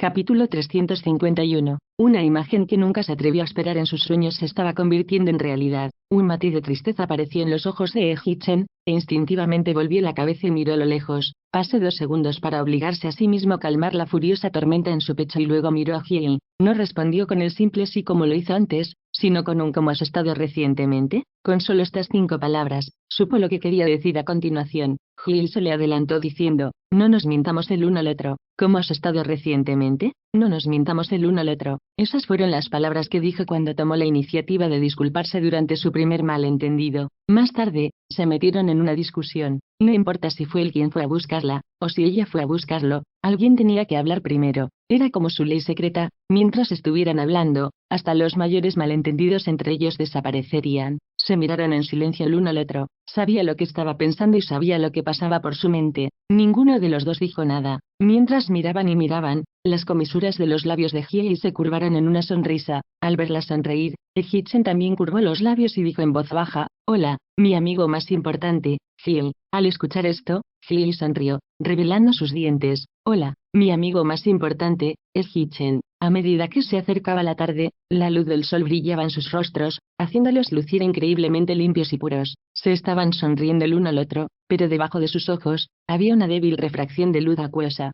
Capítulo 351. Una imagen que nunca se atrevió a esperar en sus sueños se estaba convirtiendo en realidad. Un matiz de tristeza apareció en los ojos de Eji-chen, e instintivamente volvió la cabeza y miró a lo lejos. Pasó 2 segundos para obligarse a sí mismo a calmar la furiosa tormenta en su pecho y luego miró a Hiei. No respondió con el simple sí como lo hizo antes, sino con un ¿cómo has estado recientemente? Con solo estas 5 palabras, supo lo que quería decir a continuación. Hiei se le adelantó diciendo, no nos mintamos el uno al otro. ¿Cómo has estado recientemente? No nos mintamos el uno al otro. Esas fueron las palabras que dijo cuando tomó la iniciativa de disculparse durante su primer malentendido. Más tarde, se metieron en una discusión. No importa si fue él quien fue a buscarla, o si ella fue a buscarlo, alguien tenía que hablar primero. Era como su ley secreta, mientras estuvieran hablando, hasta los mayores malentendidos entre ellos desaparecerían. Se miraron en silencio el uno al otro. Sabía lo que estaba pensando y sabía lo que pasaba por su mente. Ninguno de los dos dijo nada. Mientras miraban y miraban, las comisuras de los labios de Hiei se curvaron en una sonrisa. Al verla sonreír, Eji-chen también curvó los labios y dijo en voz baja, hola, mi amigo más importante, Hiei. Al escuchar esto, Hiei sonrió, revelando sus dientes. Hola, mi amigo más importante, Eji-chen. A medida que se acercaba la tarde, la luz del sol brillaba en sus rostros, haciéndolos lucir increíblemente limpios y puros. Se estaban sonriendo el uno al otro, pero debajo de sus ojos, había una débil refracción de luz acuosa.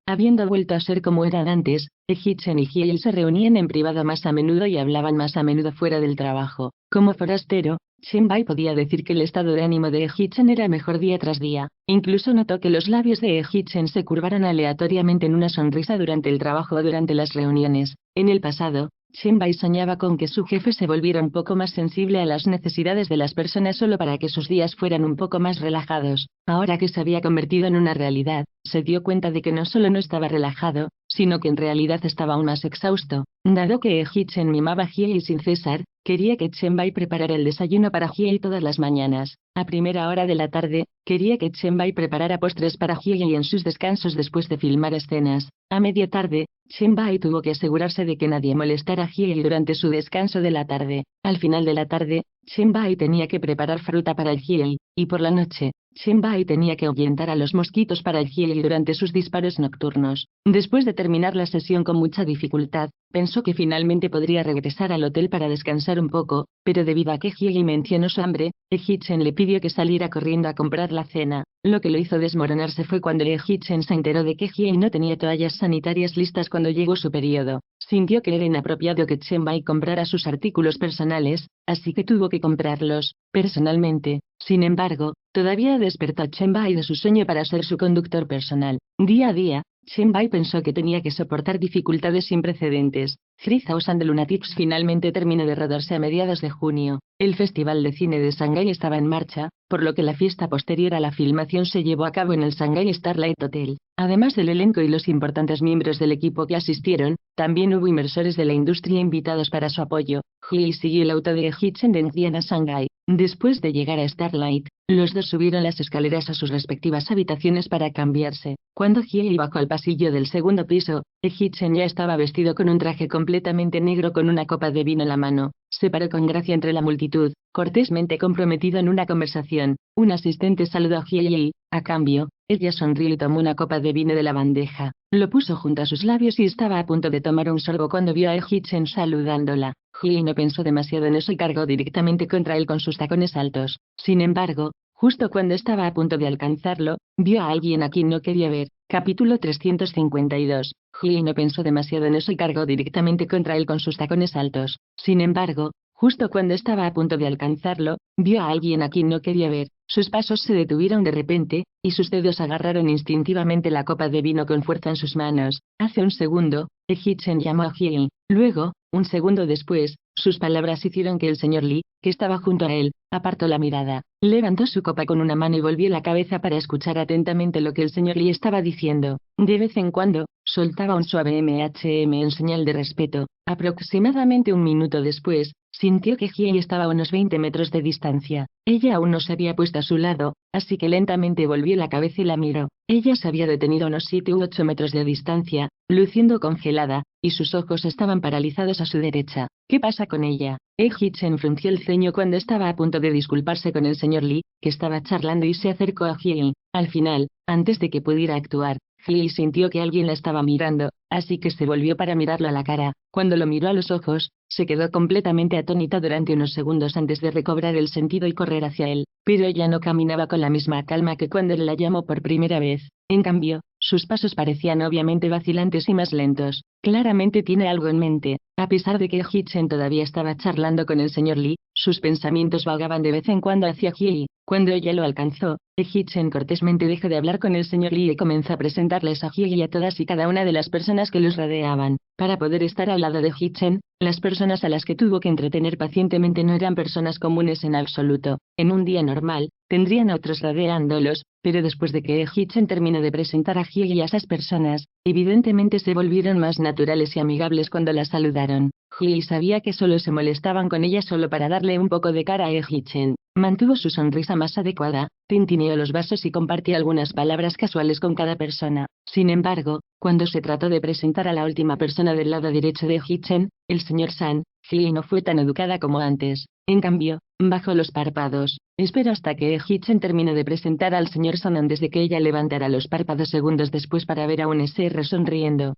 Habiendo vuelto a ser como eran antes, Eji-chen y Hiei se reunían en privado más a menudo y hablaban más a menudo fuera del trabajo. Como forastero, Chen-bai podía decir que el estado de ánimo de Eji-chen era mejor día tras día. Incluso notó que los labios de Eji-chen se curvaron aleatoriamente en una sonrisa durante el trabajo o durante las reuniones. En el pasado, Chen-bai soñaba con que su jefe se volviera un poco más sensible a las necesidades de las personas solo para que sus días fueran un poco más relajados. Ahora que se había convertido en una realidad, se dio cuenta de que no solo no estaba relajado, sino que en realidad estaba aún más exhausto. Dado que Eji-chen mimaba a Hiei sin cesar, quería que Chen-bai preparara el desayuno para Hiei todas las mañanas. A primera hora de la tarde, quería que Chen-bai preparara postres para Hiei en sus descansos después de filmar escenas. A media tarde, Chen-bai tuvo que asegurarse de que nadie molestara a Hiei durante su descanso de la tarde. Al final de la tarde, Chen-bai tenía que preparar fruta para el Hiei, y por la noche, Chen-bai tenía que ahuyentar a los mosquitos para el Hiei durante sus disparos nocturnos. Después de terminar la sesión con mucha dificultad, pensó que finalmente podría regresar al hotel para descansar un poco, pero debido a que Hiei mencionó su hambre, Eji-chen le pidió que saliera corriendo a comprar la cena. Lo que lo hizo desmoronarse fue cuando Eji-chen se enteró de que Hiei no tenía toallas sanitarias listas cuando llegó su periodo. Sintió que era inapropiado que Chen-bai comprara sus artículos personales, así que tuvo que comprarlos, personalmente. Sin embargo, todavía despertó a Chen-bai de su sueño para ser su conductor personal. Día a día, Chen-bai pensó que tenía que soportar dificultades sin precedentes. 3000 Lunatics finalmente terminó de rodarse a mediados de junio. El Festival de Cine de Shanghái estaba en marcha, por lo que la fiesta posterior a la filmación se llevó a cabo en el Shanghai Starlight Hotel. Además del elenco y los importantes miembros del equipo que asistieron, también hubo inversores de la industria invitados para su apoyo. Hiei siguió el auto de Eji-chen de Xi'an a Shanghái. Después de llegar a Starlight, los dos subieron las escaleras a sus respectivas habitaciones para cambiarse. Cuando Hiei bajó al pasillo del segundo piso, Eji-chen ya estaba vestido con un traje completamente negro con una copa de vino en la mano. Se paró con gracia entre la multitud, cortésmente comprometido en una conversación. Un asistente saludó a Hiei. A cambio, ella sonrió y tomó una copa de vino de la bandeja. Lo puso junto a sus labios y estaba a punto de tomar un sorbo cuando vio a Eji-chen saludándola. Hiei no pensó demasiado en eso y cargó directamente contra él con sus tacones altos. Sin embargo, justo cuando estaba a punto de alcanzarlo, vio a alguien a quien no quería ver. Capítulo 352. Hiei no pensó demasiado en eso y cargó directamente contra él con sus tacones altos. Sin embargo, justo cuando estaba a punto de alcanzarlo, vio a alguien a quien no quería ver. Sus pasos se detuvieron de repente, y sus dedos agarraron instintivamente la copa de vino con fuerza en sus manos. Hace un segundo, Eji-chen llamó a Hiei. Luego, un segundo después, sus palabras hicieron que el señor Lee, que estaba junto a él, apartó la mirada. Levantó su copa con una mano y volvió la cabeza para escuchar atentamente lo que el señor Lee estaba diciendo. De vez en cuando, soltaba un suave en señal de respeto. Aproximadamente un minuto después, sintió que Hiei estaba a unos 20 metros de distancia. Ella aún no se había puesto a su lado, así que lentamente volvió la cabeza y la miró. Ella se había detenido a unos 7 u 8 metros de distancia, luciendo congelada, y sus ojos estaban paralizados a su derecha. ¿Qué pasa con ella? Eji-chen frunció el ceño cuando estaba a punto de disculparse con el señor Lee, que estaba charlando y se acercó a Hiei. Al final, antes de que pudiera actuar, Hee sintió que alguien la estaba mirando, así que se volvió para mirarlo a la cara. Cuando lo miró a los ojos, se quedó completamente atónita durante unos segundos antes de recobrar el sentido y correr hacia él, pero ella no caminaba con la misma calma que cuando él la llamó por primera vez. En cambio, sus pasos parecían obviamente vacilantes y más lentos. Claramente tiene algo en mente. A pesar de que Hee-chen todavía estaba charlando con el señor Lee, sus pensamientos vagaban de vez en cuando hacia Hee. Cuando ella lo alcanzó, Hee-chen cortésmente dejó de hablar con el señor Lee y comenzó a presentarles a Hee y a todas y cada una de las personas que los rodeaban. Para poder estar al lado de Hee-chen, las personas a las que tuvo que entretener pacientemente no eran personas comunes en absoluto. En un día normal, tendrían a otros rodeándolos, pero después de que Hee-chen terminó de presentar a Hee y a esas personas, evidentemente se volvieron más naturales y amigables cuando la saludaron. Hee sabía que solo se molestaban con ella solo para darle un poco de cara a Hee-chen. Mantuvo su sonrisa más adecuada, tintineó los vasos y compartió algunas palabras casuales con cada persona. Sin embargo, cuando se trató de presentar a la última persona del lado derecho de Hee-chen, el señor San, Hee no fue tan educada como antes. En cambio, bajó los párpados. Esperó hasta que Hee-chen terminó de presentar al señor San antes de que ella levantara los párpados segundos después para ver a un SR sonriendo.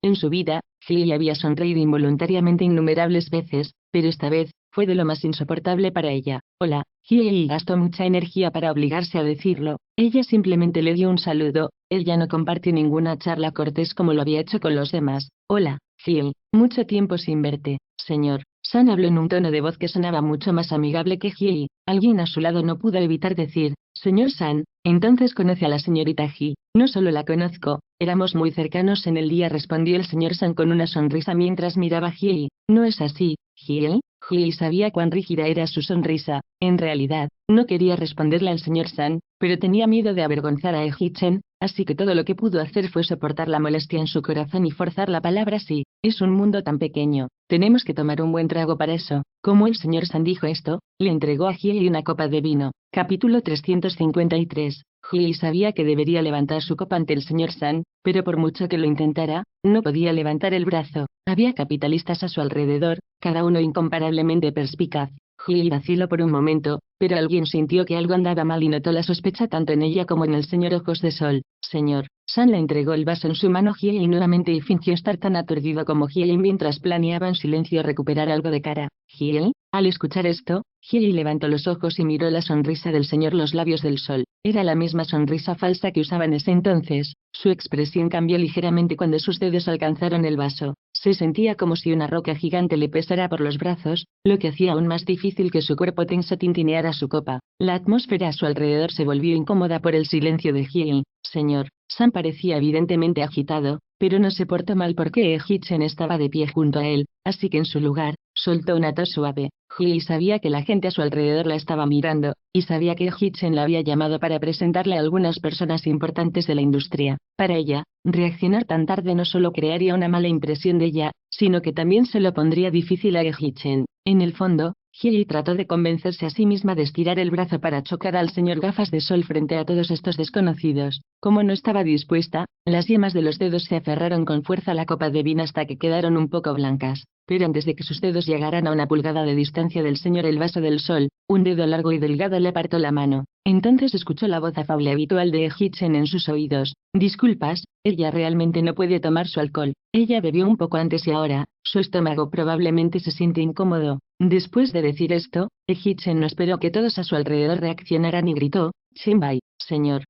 En su vida, Hee había sonreído involuntariamente innumerables veces, pero esta vez, fue de lo más insoportable para ella. Hola, Hee gastó mucha energía para obligarse a decirlo. Ella simplemente le dio un saludo. Él ya no compartió ninguna charla cortés como lo había hecho con los demás. Hola, Hee, mucho tiempo sin verte, señor. San habló en un tono de voz que sonaba mucho más amigable que Hee. Alguien a su lado no pudo evitar decir, señor San, entonces conoce a la señorita Hee. No solo la conozco, éramos muy cercanos en el día, respondió el señor San con una sonrisa mientras miraba a Hee. ¿No es así, Hee? Hee sabía cuán rígida era su sonrisa. En realidad, no quería responderle al señor San, pero tenía miedo de avergonzar a Hee-chen, así que todo lo que pudo hacer fue soportar la molestia en su corazón y forzar la palabra sí. Es un mundo tan pequeño, tenemos que tomar un buen trago para eso. Como el señor San dijo esto, le entregó a Hee una copa de vino. Capítulo 353. Hee sabía que debería levantar su copa ante el señor San, pero por mucho que lo intentara, no podía levantar el brazo. Había capitalistas a su alrededor, cada uno incomparablemente perspicaz. Hee vaciló por un momento, pero alguien sintió que algo andaba mal y notó la sospecha tanto en ella como en el señor Ojos de Sol. Señor, San le entregó el vaso en su mano Hee nuevamente y fingió estar tan aturdido como Hee mientras planeaba en silencio recuperar algo de cara. Hee, al escuchar esto, Hee levantó los ojos y miró la sonrisa del señor Los Labios del Sol. Era la misma sonrisa falsa que usaba en ese entonces. Su expresión cambió ligeramente cuando sus dedos alcanzaron el vaso. Se sentía como si una roca gigante le pesara por los brazos, lo que hacía aún más difícil que su cuerpo tenso tintineara su copa. La atmósfera a su alrededor se volvió incómoda por el silencio de Hee. Señor, Sam parecía evidentemente agitado, pero no se portó mal porque Hee-chen estaba de pie junto a él, así que en su lugar, soltó una tos suave. Hee sabía que la gente a su alrededor la estaba mirando, y sabía que Hee-chen la había llamado para presentarle a algunas personas importantes de la industria. Para ella, reaccionar tan tarde no solo crearía una mala impresión de ella, sino que también se lo pondría difícil a Hee-chen. En el fondo, Hee trató de convencerse a sí misma de estirar el brazo para chocar al señor Gafas de Sol frente a todos estos desconocidos. Como no estaba dispuesta, las yemas de los dedos se aferraron con fuerza a la copa de vino hasta que quedaron un poco blancas. Pero antes de que sus dedos llegaran a una pulgada de distancia del señor el vaso del sol, un dedo largo y delgado le apartó la mano. Entonces escuchó la voz afable habitual de Hee-chen en sus oídos. Disculpas, ella realmente no puede tomar su alcohol. Ella bebió un poco antes y ahora, su estómago probablemente se siente incómodo. Después de decir esto, Hee-chen no esperó que todos a su alrededor reaccionaran y gritó, Chen-bai, señor.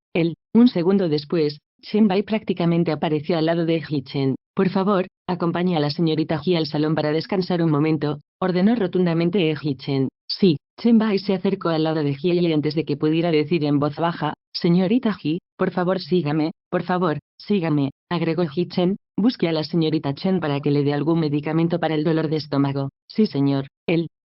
Un segundo después, Chen-bai prácticamente apareció al lado de Hee-chen. Por favor, acompañe a la señorita Hee al salón para descansar un momento, ordenó rotundamente Hee-chen. Sí, Chen-bai se acercó al lado de Hee y antes de que pudiera decir en voz baja, señorita Hee, por favor sígame, agregó Hee-chen, busque a la señorita Chen para que le dé algún medicamento para el dolor de estómago. Sí señor.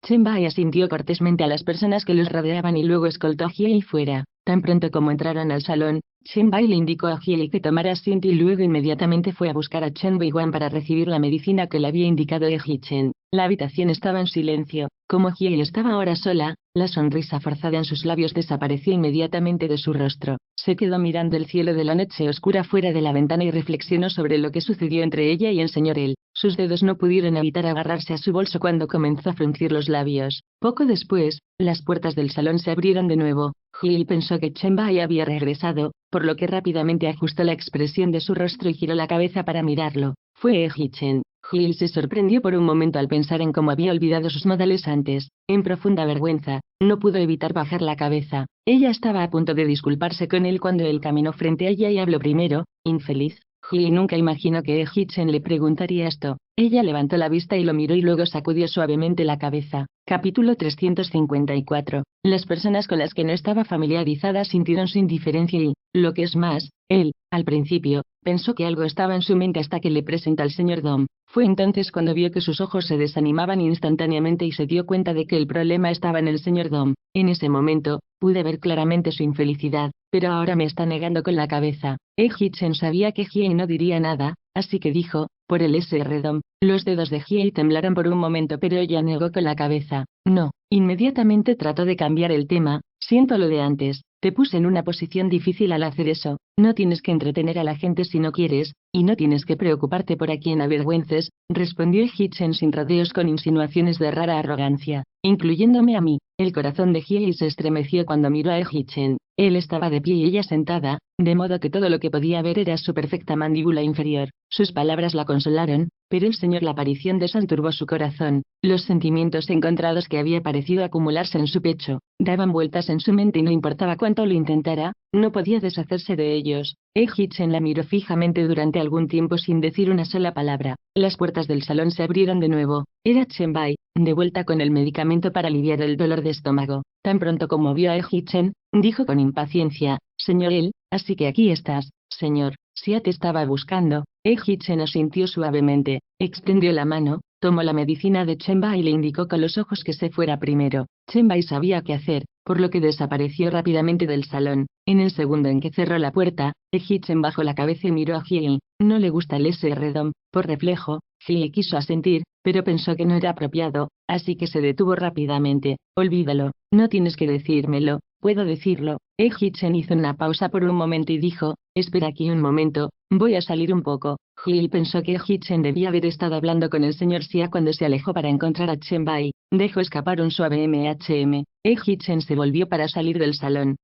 Chen-bai asintió cortésmente a las personas que los rodeaban y luego escoltó a Hee fuera. Tan pronto como entraron al salón, Chen-bai le indicó a Hee que tomara asiento y luego inmediatamente fue a buscar a Chen Bai-wan para recibir la medicina que le había indicado Hee-chen. La habitación estaba en silencio. Como Hee estaba ahora sola, la sonrisa forzada en sus labios desapareció inmediatamente de su rostro. Se quedó mirando el cielo de la noche oscura fuera de la ventana y reflexionó sobre lo que sucedió entre ella y el señor El. Sus dedos no pudieron evitar agarrarse a su bolso cuando comenzó a fruncir los labios. Poco después, las puertas del salón se abrieron de nuevo. Hee pensó que Chen Bai había regresado, por lo que rápidamente ajustó la expresión de su rostro y giró la cabeza para mirarlo. Fue Hee-chan. Hill se sorprendió por un momento al pensar en cómo había olvidado sus modales antes. En profunda vergüenza, no pudo evitar bajar la cabeza. Ella estaba a punto de disculparse con él cuando él caminó frente a ella y habló primero. Infeliz. Hill nunca imaginó que Hee-chan le preguntaría esto. Ella levantó la vista y lo miró y luego sacudió suavemente la cabeza. Capítulo 354. Las personas con las que no estaba familiarizada sintieron su indiferencia y, lo que es más, él, al principio, pensó que algo estaba en su mente hasta que le presentó al señor Dom. Fue entonces cuando vio que sus ojos se desanimaban instantáneamente y se dio cuenta de que el problema estaba en el señor Dom. En ese momento, pude ver claramente su infelicidad, pero ahora me está negando con la cabeza. Hee-chan sabía que Hiei no diría nada, así que dijo, por el Sr. Dom. Los dedos de Hiei temblaron por un momento pero ella negó con la cabeza. No. Inmediatamente trató de cambiar el tema. Siento lo de antes. Te puse en una posición difícil al hacer eso. No tienes que entretener a la gente si no quieres, y no tienes que preocuparte por a quien avergüences, respondió Hee-chan sin rodeos con insinuaciones de rara arrogancia, incluyéndome a mí. El corazón de Hiei se estremeció cuando miró a Hee-chan. Él estaba de pie y ella sentada, de modo que todo lo que podía ver era su perfecta mandíbula inferior. Sus palabras la consolaron, pero el señor la aparición de San turbó su corazón. Los sentimientos encontrados que había parecido acumularse en su pecho, daban vueltas en su mente y no importaba cuánto lo intentara, no podía deshacerse de ellos. Hee-chan la miró fijamente durante algún tiempo sin decir una sola palabra. Las puertas del salón se abrieron de nuevo. Era Chen-bai, de vuelta con el medicamento para aliviar el dolor de estómago. Tan pronto como vio a Hee-chan, dijo con impaciencia, «Señor él, así que aquí estás, señor, Sia te estaba buscando». Hee-chan asintió suavemente, extendió la mano, tomó la medicina de Chen-bai y le indicó con los ojos que se fuera primero. Chen-bai sabía qué hacer, por lo que desapareció rápidamente del salón. En el segundo en que cerró la puerta, Hee-chan bajó la cabeza y miró a Hiei. No le gusta el Sr. Dom. Por reflejo, Hiei quiso asentir, pero pensó que no era apropiado, así que se detuvo rápidamente. Olvídalo, no tienes que decírmelo, puedo decirlo. Hee-chan hizo una pausa por un momento y dijo, espera aquí un momento, voy a salir un poco. Hiei pensó que Hee-chan debía haber estado hablando con el señor Xia cuando se alejó para encontrar a Chen-bai. Dejó escapar un suave MHM. Hee-chan se volvió para salir del salón.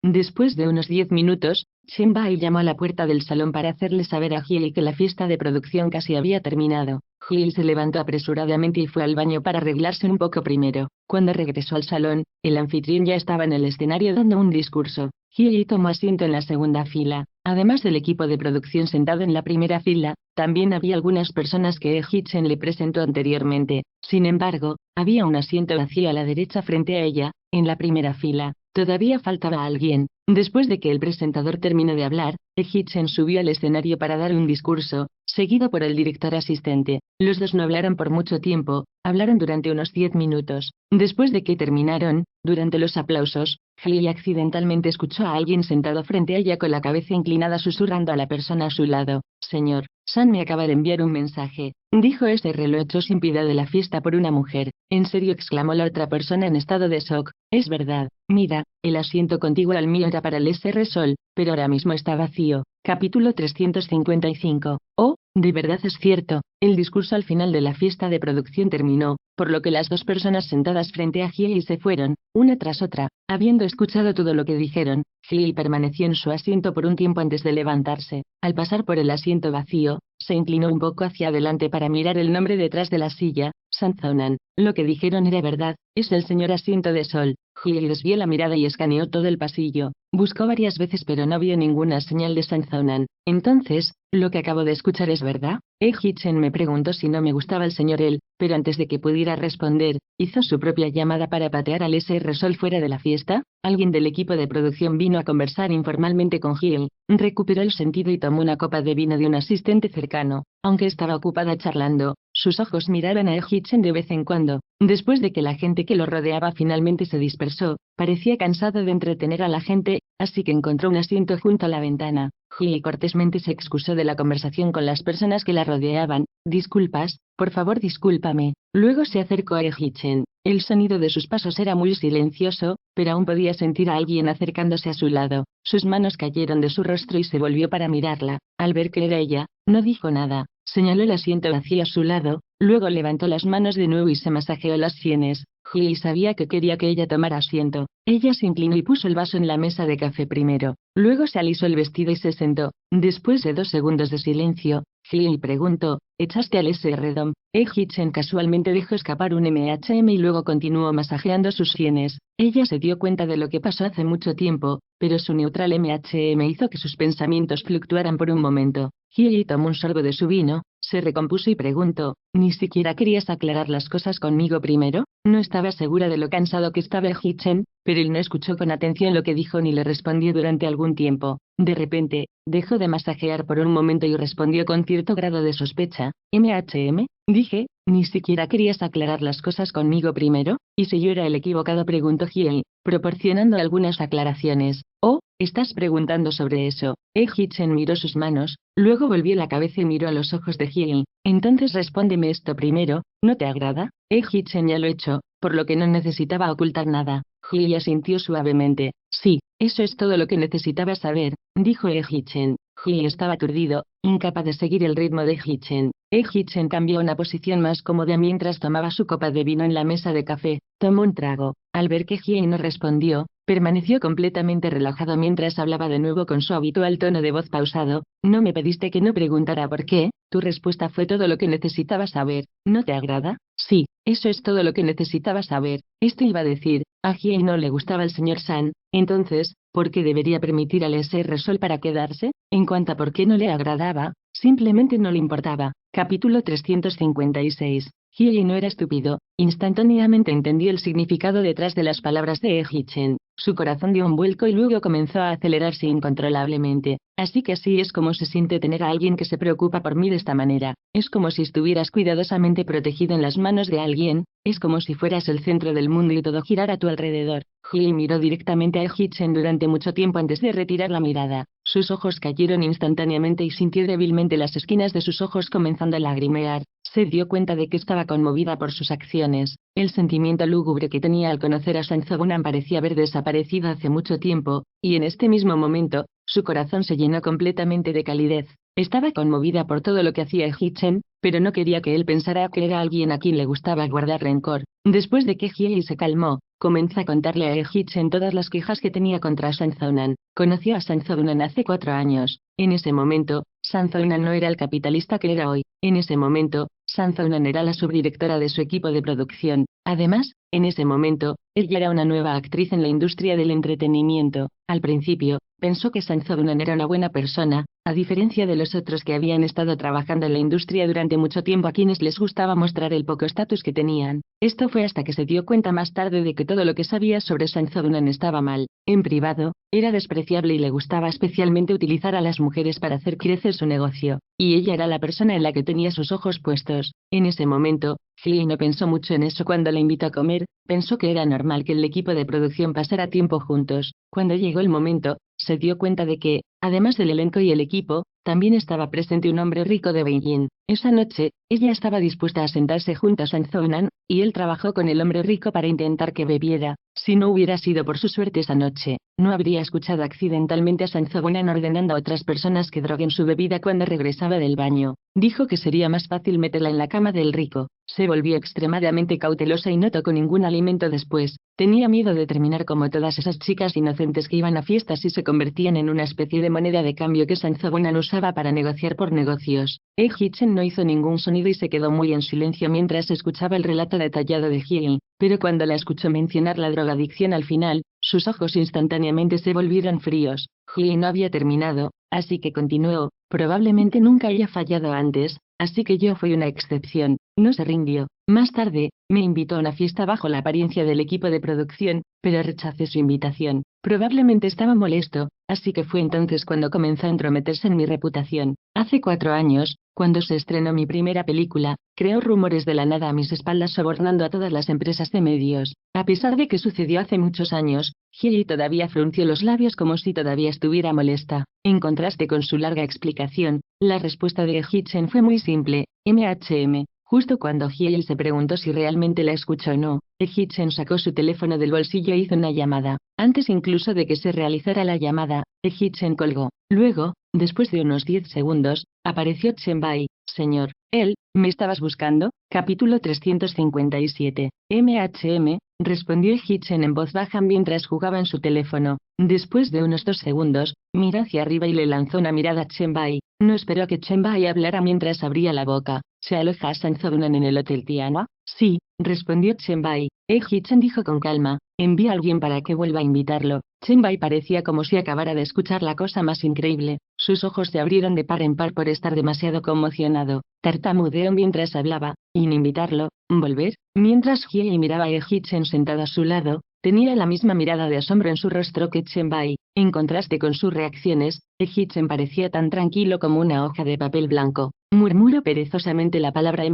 Después de unos 10 minutos, Chen-bai llamó a la puerta del salón para hacerle saber a Hiei que la fiesta de producción casi había terminado. Hiei se levantó apresuradamente y fue al baño para arreglarse un poco primero. Cuando regresó al salón, el anfitrión ya estaba en el escenario dando un discurso. Hiei tomó asiento en la segunda fila. Además del equipo de producción sentado en la primera fila, también había algunas personas que Hee-chan le presentó anteriormente. Sin embargo, había un asiento vacío a la derecha frente a ella, en la primera fila. Todavía faltaba alguien. Después de que el presentador terminó de hablar, Hee-chan subió al escenario para dar un discurso, seguido por el director asistente. Los dos no hablaron por mucho tiempo, hablaron durante unos 10 minutos. Después de que terminaron, durante los aplausos, Hiei accidentalmente escuchó a alguien sentado frente a ella con la cabeza inclinada susurrando a la persona a su lado. Señor, San me acaba de enviar un mensaje. Dijo Sr. lo echó sin piedad de la fiesta por una mujer. ¿En serio?, exclamó la otra persona en estado de shock. Es verdad. Mira, el asiento contiguo al mío era para el Sr. Sol, pero ahora mismo está vacío. Capítulo 355. Oh, de verdad es cierto. El discurso al final de la fiesta de producción terminó, por lo que las dos personas sentadas frente a Hiei se fueron, una tras otra. Habiendo escuchado todo lo que dijeron, Hiei permaneció en su asiento por un tiempo antes de levantarse. Al pasar por el asiento vacío, se inclinó un poco hacia adelante para mirar el nombre detrás de la silla, Sanzonan. Lo que dijeron era verdad, es el señor Asiento de Sol. Hiei desvió la mirada y escaneó todo el pasillo. Buscó varias veces pero no vio ninguna señal de Sanzonan. Entonces, ¿lo que acabo de escuchar es verdad? Hee-chan me preguntó si no me gustaba el señor él, pero antes de que pudiera responder, hizo su propia llamada para patear al Sr. Sol fuera de la fiesta. Alguien del equipo de producción vino a conversar informalmente con Hiei. Recuperó el sentido y tomó una copa de vino de un asistente cercano. Aunque estaba ocupada charlando, sus ojos miraban a Hee-chan de vez en cuando. Después de que la gente que lo rodeaba finalmente se dispersó, parecía cansado de entretener a la gente, así que encontró un asiento junto a la ventana. Hiei cortésmente se excusó de la conversación con las personas que la rodeaban. Disculpas, por favor discúlpame. Luego se acercó a Hee-chan. El sonido de sus pasos era muy silencioso, pero aún podía sentir a alguien acercándose a su lado. Sus manos cayeron de su rostro y se volvió para mirarla. Al ver que era ella, no dijo nada. Señaló el asiento vacío a su lado, luego levantó las manos de nuevo y se masajeó las sienes. Hee sabía que quería que ella tomara asiento. Ella se inclinó y puso el vaso en la mesa de café primero. Luego se alisó el vestido y se sentó. Después de 2 segundos de silencio, Hee preguntó, ¿echaste al SR-Dom? Hee-Chen casualmente dejó escapar un MHM y luego continuó masajeando sus sienes. Ella se dio cuenta de lo que pasó hace mucho tiempo, pero su neutral MHM hizo que sus pensamientos fluctuaran por un momento. Hee tomó un sorbo de su vino, se recompuso y preguntó, ¿ni siquiera querías aclarar las cosas conmigo primero? No estaba segura de lo cansado que estaba Hee-Chen, pero él no escuchó con atención lo que dijo ni le respondió durante algún tiempo. De repente, dejó de masajear por un momento y respondió con cierto grado de sospecha, ¿MHM? Dije, ¿ni siquiera querías aclarar las cosas conmigo primero? ¿Y si yo era el equivocado? Preguntó Hee, proporcionando algunas aclaraciones. Oh, ¿estás preguntando sobre eso? Hee-Chen miró sus manos, luego volvió la cabeza y miró a los ojos de Hee. Entonces respóndeme esto primero, ¿no te agrada? Hee-Chen ya lo hecho, por lo que no necesitaba ocultar nada. Hee asintió suavemente. Sí, eso es todo lo que necesitaba saber, dijo Hee-Chen. Hee estaba aturdido, incapaz de seguir el ritmo de Hee-Chen. Hee-Chen cambió a una posición más cómoda mientras tomaba su copa de vino en la mesa de café. Tomó un trago. Al ver que Hee no respondió, permaneció completamente relajado mientras hablaba de nuevo con su habitual tono de voz pausado. No me pediste que no preguntara por qué, tu respuesta fue todo lo que necesitaba saber. ¿No te agrada? Sí, eso es todo lo que necesitaba saber. Esto iba a decir, a Hee no le gustaba el señor San, entonces, ¿por qué debería permitir al SR Sol para quedarse? En cuanto a por qué no le agradaba, simplemente no le importaba. Capítulo 356. Hee no era estúpido, instantáneamente entendió el significado detrás de las palabras de Hee-Chen. Su corazón dio un vuelco y luego comenzó a acelerarse incontrolablemente. Así que así es como se siente tener a alguien que se preocupa por mí de esta manera. Es como si estuvieras cuidadosamente protegido en las manos de alguien, es como si fueras el centro del mundo y todo girara a tu alrededor. Hee miró directamente a Hee-Chen durante mucho tiempo antes de retirar la mirada. Sus ojos cayeron instantáneamente y sintió débilmente las esquinas de sus ojos comenzando a lagrimear. Se dio cuenta de que estaba conmovida por sus acciones. El sentimiento lúgubre que tenía al conocer a Sanzogunan parecía haber desaparecido hace mucho tiempo, y en este mismo momento, su corazón se llenó completamente de calidez. Estaba conmovida por todo lo que hacía Hee-Chen, pero no quería que él pensara que era alguien a quien le gustaba guardar rencor. Después de que Hee se calmó, comenzó a contarle a Hee-Chen todas las quejas que tenía contra Sanzogunan. Conoció a Sanzogunan hace 4 años. En ese momento, Sanzogunan no era el capitalista que era hoy. En ese momento, Sanzogunan era la subdirectora de su equipo de producción. Además, en ese momento, ella era una nueva actriz en la industria del entretenimiento. Al principio, pensó que Sanzogunan era una buena persona, a diferencia de los otros que habían estado trabajando en la industria durante mucho tiempo a quienes les gustaba mostrar el poco estatus que tenían. Esto fue hasta que se dio cuenta más tarde de que todo lo que sabía sobre Sanzogunan estaba mal. En privado, era despreciable y le gustaba especialmente utilizar a las mujeres para hacer crecer su negocio, y ella era la persona en la que tenía sus ojos puestos. En ese momento, Hee no pensó mucho en eso cuando la invitó a comer, pensó que era normal que el equipo de producción pasara tiempo juntos. Cuando llegó el momento, se dio cuenta de que, además del elenco y el equipo, también estaba presente un hombre rico de Beijing. Esa noche, ella estaba dispuesta a sentarse junto a Sanzogunan, y él trabajó con el hombre rico para intentar que bebiera. Si no hubiera sido por su suerte esa noche, no habría escuchado accidentalmente a Sanzogunan ordenando a otras personas que droguen su bebida cuando regresaba del baño. Dijo que sería más fácil meterla en la cama del rico. Se volvió extremadamente cautelosa y no tocó ningún alimento después. Tenía miedo de terminar como todas esas chicas inocentes que iban a fiestas y se convertían en una especie de moneda de cambio que Sanzogunan usaba para negociar por negocios. Hee-Chen no hizo ningún sonido y se quedó muy en silencio mientras escuchaba el relato detallado de Hee, pero cuando la escuchó mencionar la drogadicción al final, sus ojos instantáneamente se volvieron fríos. Hee no había terminado, así que continuó, probablemente nunca haya fallado antes, así que yo fui una excepción. No se rindió. Más tarde, me invitó a una fiesta bajo la apariencia del equipo de producción, pero rechacé su invitación. Probablemente estaba molesto, así que fue entonces cuando comenzó a entrometerse en mi reputación. Hace 4 años, cuando se estrenó mi primera película, creó rumores de la nada a mis espaldas sobornando a todas las empresas de medios. A pesar de que sucedió hace muchos años, Hee todavía frunció los labios como si todavía estuviera molesta. En contraste con su larga explicación, la respuesta de Hee-Chen fue muy simple. MHM. Justo cuando Hiei se preguntó si realmente la escuchó o no, Hee-chan sacó su teléfono del bolsillo e hizo una llamada. Antes incluso de que se realizara la llamada, Hee-chan colgó. Luego, después de unos 10 segundos, apareció Chen-bai. Señor, ¿me estabas buscando? Capítulo 357. Respondió Hee-chan en voz baja mientras jugaba en su teléfono. Después de unos 2 segundos, miró hacia arriba y le lanzó una mirada a Chen-bai. No esperó a que Chen-bai hablara mientras abría la boca. ¿Se aloja Sanzogunan en el Hotel Tianhua? Sí, respondió Chen-bai. Hee-chan dijo con calma. Envía a alguien para que vuelva a invitarlo. Chen-bai parecía como si acabara de escuchar la cosa más increíble. Sus ojos se abrieron de par en par por estar demasiado conmocionado. Tartamudeó mientras hablaba. ¿Invitarlo? ¿Volver? Mientras Hiei miraba a Hee-chan sentado a su lado, tenía la misma mirada de asombro en su rostro que Chen-bai. En contraste con sus reacciones, Hee-chan parecía tan tranquilo como una hoja de papel blanco. Murmuró perezosamente la palabra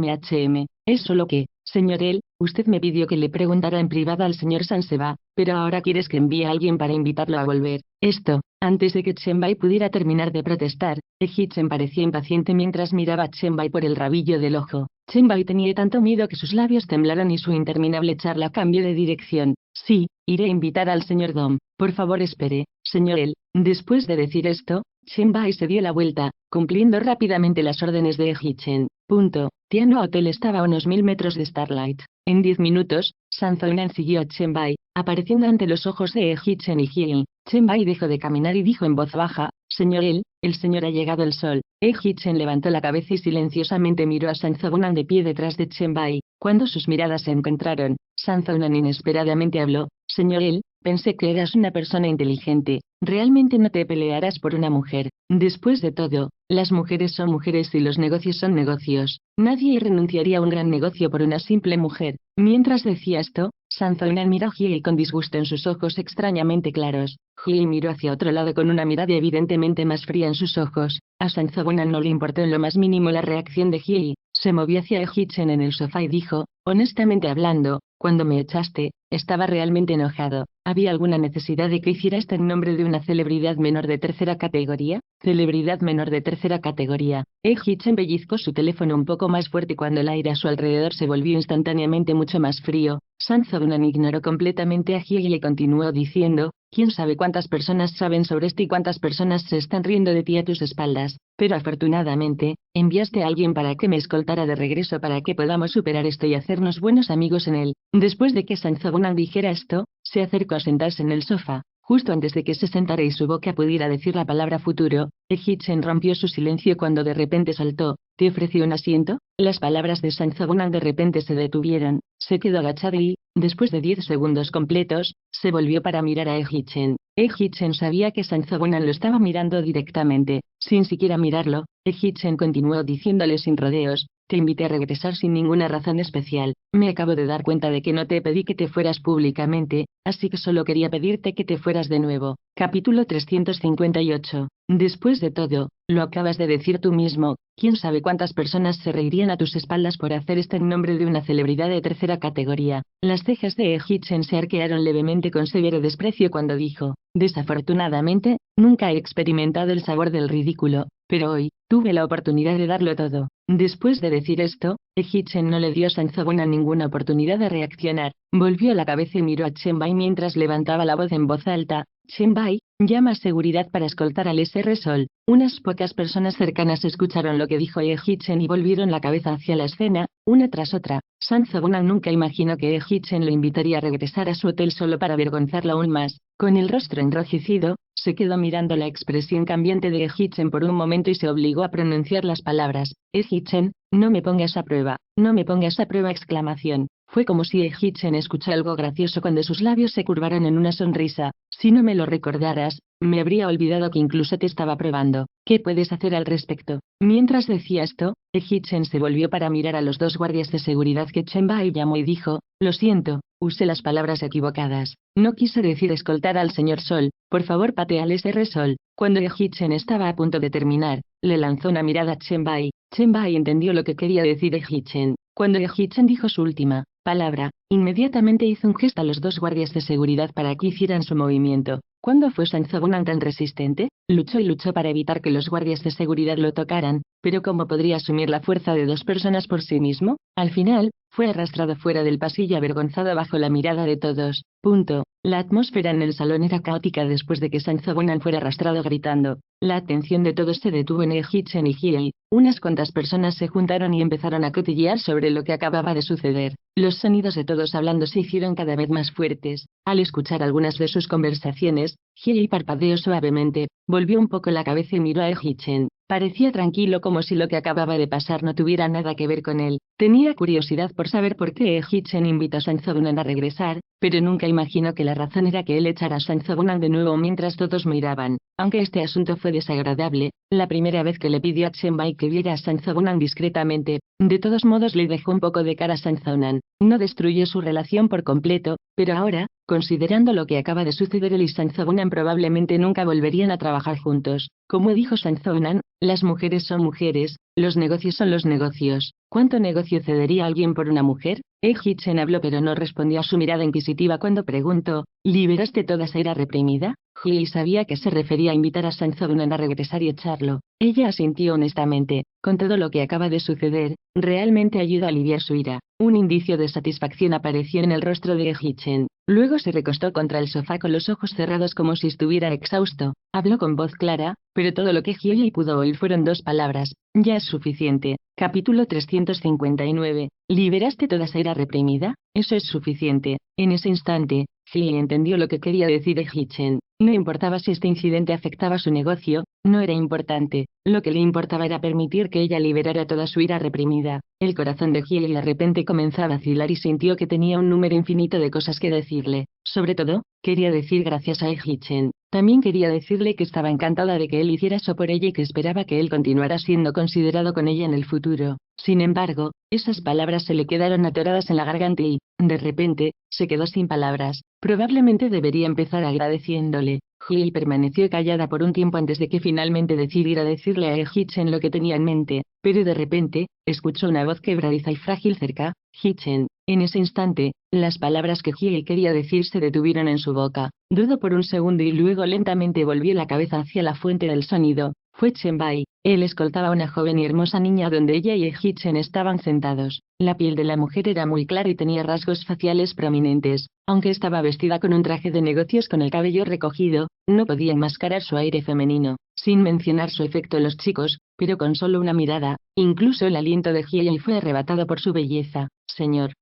Es solo que, señor usted me pidió que le preguntara en privado al señor Sanseba, pero ahora quieres que envíe a alguien para invitarlo a volver. Esto, antes de que Chen-bai pudiera terminar de protestar, Hee-chan parecía impaciente mientras miraba a Chen-bai por el rabillo del ojo. Chen-bai tenía tanto miedo que sus labios temblaron y su interminable charla cambió de dirección. Sí, iré a invitar al señor Dom. Por favor espere, señor Después de decir esto, Chen-bai se dio la vuelta, cumpliendo rápidamente las órdenes de Hee-chan. Tianhua Hotel estaba a unos 1000 metros de Starlight. En 10 minutos, Sanzoinan siguió a Chen-bai, apareciendo ante los ojos de Hee-chan y Hiei. Chen-bai dejó de caminar y dijo en voz baja, señor el señor ha llegado el sol. Hee-chan levantó la cabeza y silenciosamente miró a Sanzoinan de pie detrás de Chen-bai. Cuando sus miradas se encontraron, Sanzoinan inesperadamente habló, señor pensé que eras una persona inteligente. Realmente no te pelearás por una mujer. Después de todo, las mujeres son mujeres y los negocios son negocios. Nadie renunciaría a un gran negocio por una simple mujer. Mientras decía esto, Sanzoinan miró a Hiei con disgusto en sus ojos extrañamente claros. Hiei miró hacia otro lado con una mirada evidentemente más fría en sus ojos. A Sanzoinan no le importó en lo más mínimo la reacción de Hiei. Se movió hacia Hee-chan en el sofá y dijo, honestamente hablando, cuando me echaste, estaba realmente enojado. ¿Había alguna necesidad de que hiciera esto en nombre de una celebridad menor de tercera categoría? Celebridad menor de tercera categoría. Hee-chan pellizcó su teléfono un poco más fuerte cuando el aire a su alrededor se volvió instantáneamente mucho más frío. Sanzoinan ignoró completamente a Hiei y continuó diciendo, quién sabe cuántas personas saben sobre esto y cuántas personas se están riendo de ti a tus espaldas, pero afortunadamente, enviaste a alguien para que me escoltara de regreso para que podamos superar esto y hacernos buenos amigos en él. Después de que Sanzoinan dijera esto, se acercó a sentarse en el sofá. Justo antes de que se sentara y su boca pudiera decir la palabra futuro, Hee-chan rompió su silencio cuando de repente saltó. ¿Te ofreció un asiento? Las palabras de Sanzoinan de repente se detuvieron. Se quedó agachado y, después de 10 segundos completos, se volvió para mirar a Hee-chan. Hee-chan sabía que Sanzoinan lo estaba mirando directamente. Sin siquiera mirarlo, Hee-chan continuó diciéndole sin rodeos, te invité a regresar sin ninguna razón especial. Me acabo de dar cuenta de que no te pedí que te fueras públicamente, así que solo quería pedirte que te fueras de nuevo. Capítulo 358. Después de todo, lo acabas de decir tú mismo, quién sabe cuántas personas se reirían a tus espaldas por hacer esto en nombre de una celebridad de tercera categoría. Las cejas de Hee-chan se arquearon levemente con severo desprecio cuando dijo, desafortunadamente, nunca he experimentado el sabor del ridículo, pero hoy, tuve la oportunidad de darlo todo. Después de decir esto, Hee-chan no le dio a Sanzoinan ninguna oportunidad de reaccionar. Volvió la cabeza y miró a Chen-bai mientras levantaba la voz en voz alta. Chen-bai, llama a seguridad para escoltar al Sr. Sol. Unas pocas personas cercanas escucharon lo que dijo Hee-chan y volvieron la cabeza hacia la escena, una tras otra. Sanzoinan nunca imaginó que Hee-chan lo invitaría a regresar a su hotel solo para avergonzarlo aún más. Con el rostro enrojecido, se quedó mirando la expresión cambiante de Hee-chan por un momento y se obligó a pronunciar las palabras. Hee-chan, no me pongas a prueba, no me pongas a prueba exclamación. Fue como si Hee-chan escuchó algo gracioso cuando sus labios se curvaron en una sonrisa. Si no me lo recordaras, me habría olvidado que incluso te estaba probando. ¿Qué puedes hacer al respecto? Mientras decía esto, Hee-chan se volvió para mirar a los dos guardias de seguridad que Chen-bai llamó y dijo, lo siento, usé las palabras equivocadas. No quise decir escoltar al señor Sol, por favor patea al Sr. Sol. Cuando Hee-chan estaba a punto de terminar, le lanzó una mirada a Chen-bai. Chen-bai entendió lo que quería decir Hee-chan. Cuando Hee-chan dijo su última palabra. Inmediatamente hizo un gesto a los dos guardias de seguridad para que hicieran su movimiento. ¿Cuándo fue Sanzogunan tan resistente? Luchó y luchó para evitar que los guardias de seguridad lo tocaran, pero ¿cómo podría asumir la fuerza de dos personas por sí mismo? Al final, fue arrastrado fuera del pasillo avergonzado bajo la mirada de todos. La atmósfera en el salón era caótica después de que Sanzogunan fuera arrastrado gritando. La atención de todos se detuvo en Hichen y Hiei. Unas cuantas personas se juntaron y empezaron a cotillear sobre lo que acababa de suceder. Los sonidos de todos hablando se hicieron cada vez más fuertes. Al escuchar algunas de sus conversaciones, Hiei parpadeó suavemente, volvió un poco la cabeza y miró a Hichen. Parecía tranquilo como si lo que acababa de pasar no tuviera nada que ver con él. Tenía curiosidad por saber por qué Hichen invitó a Sanzogunan a regresar, pero nunca imaginó que la razón era que él echara a Sanzogunan de nuevo mientras todos miraban. Aunque este asunto fue desagradable, la primera vez que le pidió a Chenbai que viera a Sanzogunan discretamente, de todos modos le dejó un poco de cara a Sanzogunan. No destruyó su relación por completo, pero ahora, considerando lo que acaba de suceder, él y Sanzogunan probablemente nunca volverían a trabajar juntos. Como dijo Sanzogunan, las mujeres son mujeres, los negocios son los negocios. ¿Cuánto negocio cedería alguien por una mujer? Hichen habló pero no respondió a su mirada inquisitiva cuando preguntó, ¿liberaste toda esa ira reprimida? Hiei sabía que se refería a invitar a Sanzogunan a regresar y echarlo. Ella asintió honestamente. Con todo lo que acaba de suceder, realmente ayudó a aliviar su ira. Un indicio de satisfacción apareció en el rostro de Hichen. Luego se recostó contra el sofá con los ojos cerrados como si estuviera exhausto. Habló con voz clara, pero todo lo que Hiei pudo oír fueron dos palabras. Ya es suficiente. Capítulo 359. ¿Liberaste toda esa ira reprimida? Eso es suficiente. En ese instante, Hiei entendió lo que quería decir Hichen. No importaba si este incidente afectaba su negocio, no era importante. Lo que le importaba era permitir que ella liberara toda su ira reprimida. El corazón de Hiei de repente comenzó a vacilar y sintió que tenía un número infinito de cosas que decirle. Sobre todo, quería decir gracias a Hichen. También quería decirle que estaba encantada de que él hiciera eso por ella y que esperaba que él continuara siendo considerado con ella en el futuro. Sin embargo, esas palabras se le quedaron atoradas en la garganta y, de repente, se quedó sin palabras. Probablemente debería empezar agradeciéndole. Hiei permaneció callada por un tiempo antes de que finalmente decidiera decirle a Hichen lo que tenía en mente, pero de repente, escuchó una voz quebradiza y frágil cerca. Hichen. En ese instante, las palabras que Hiei quería decir se detuvieron en su boca. Dudó por un segundo y luego lentamente volvió la cabeza hacia la fuente del sonido. Fue Chenbai. Él escoltaba a una joven y hermosa niña donde ella y Hichen estaban sentados. La piel de la mujer era muy clara y tenía rasgos faciales prominentes. Aunque estaba vestida con un traje de negocios con el cabello recogido, no podía enmascarar su aire femenino, sin mencionar su efecto en los chicos, pero con solo una mirada, incluso el aliento de Hiei fue arrebatado por su belleza. Señor,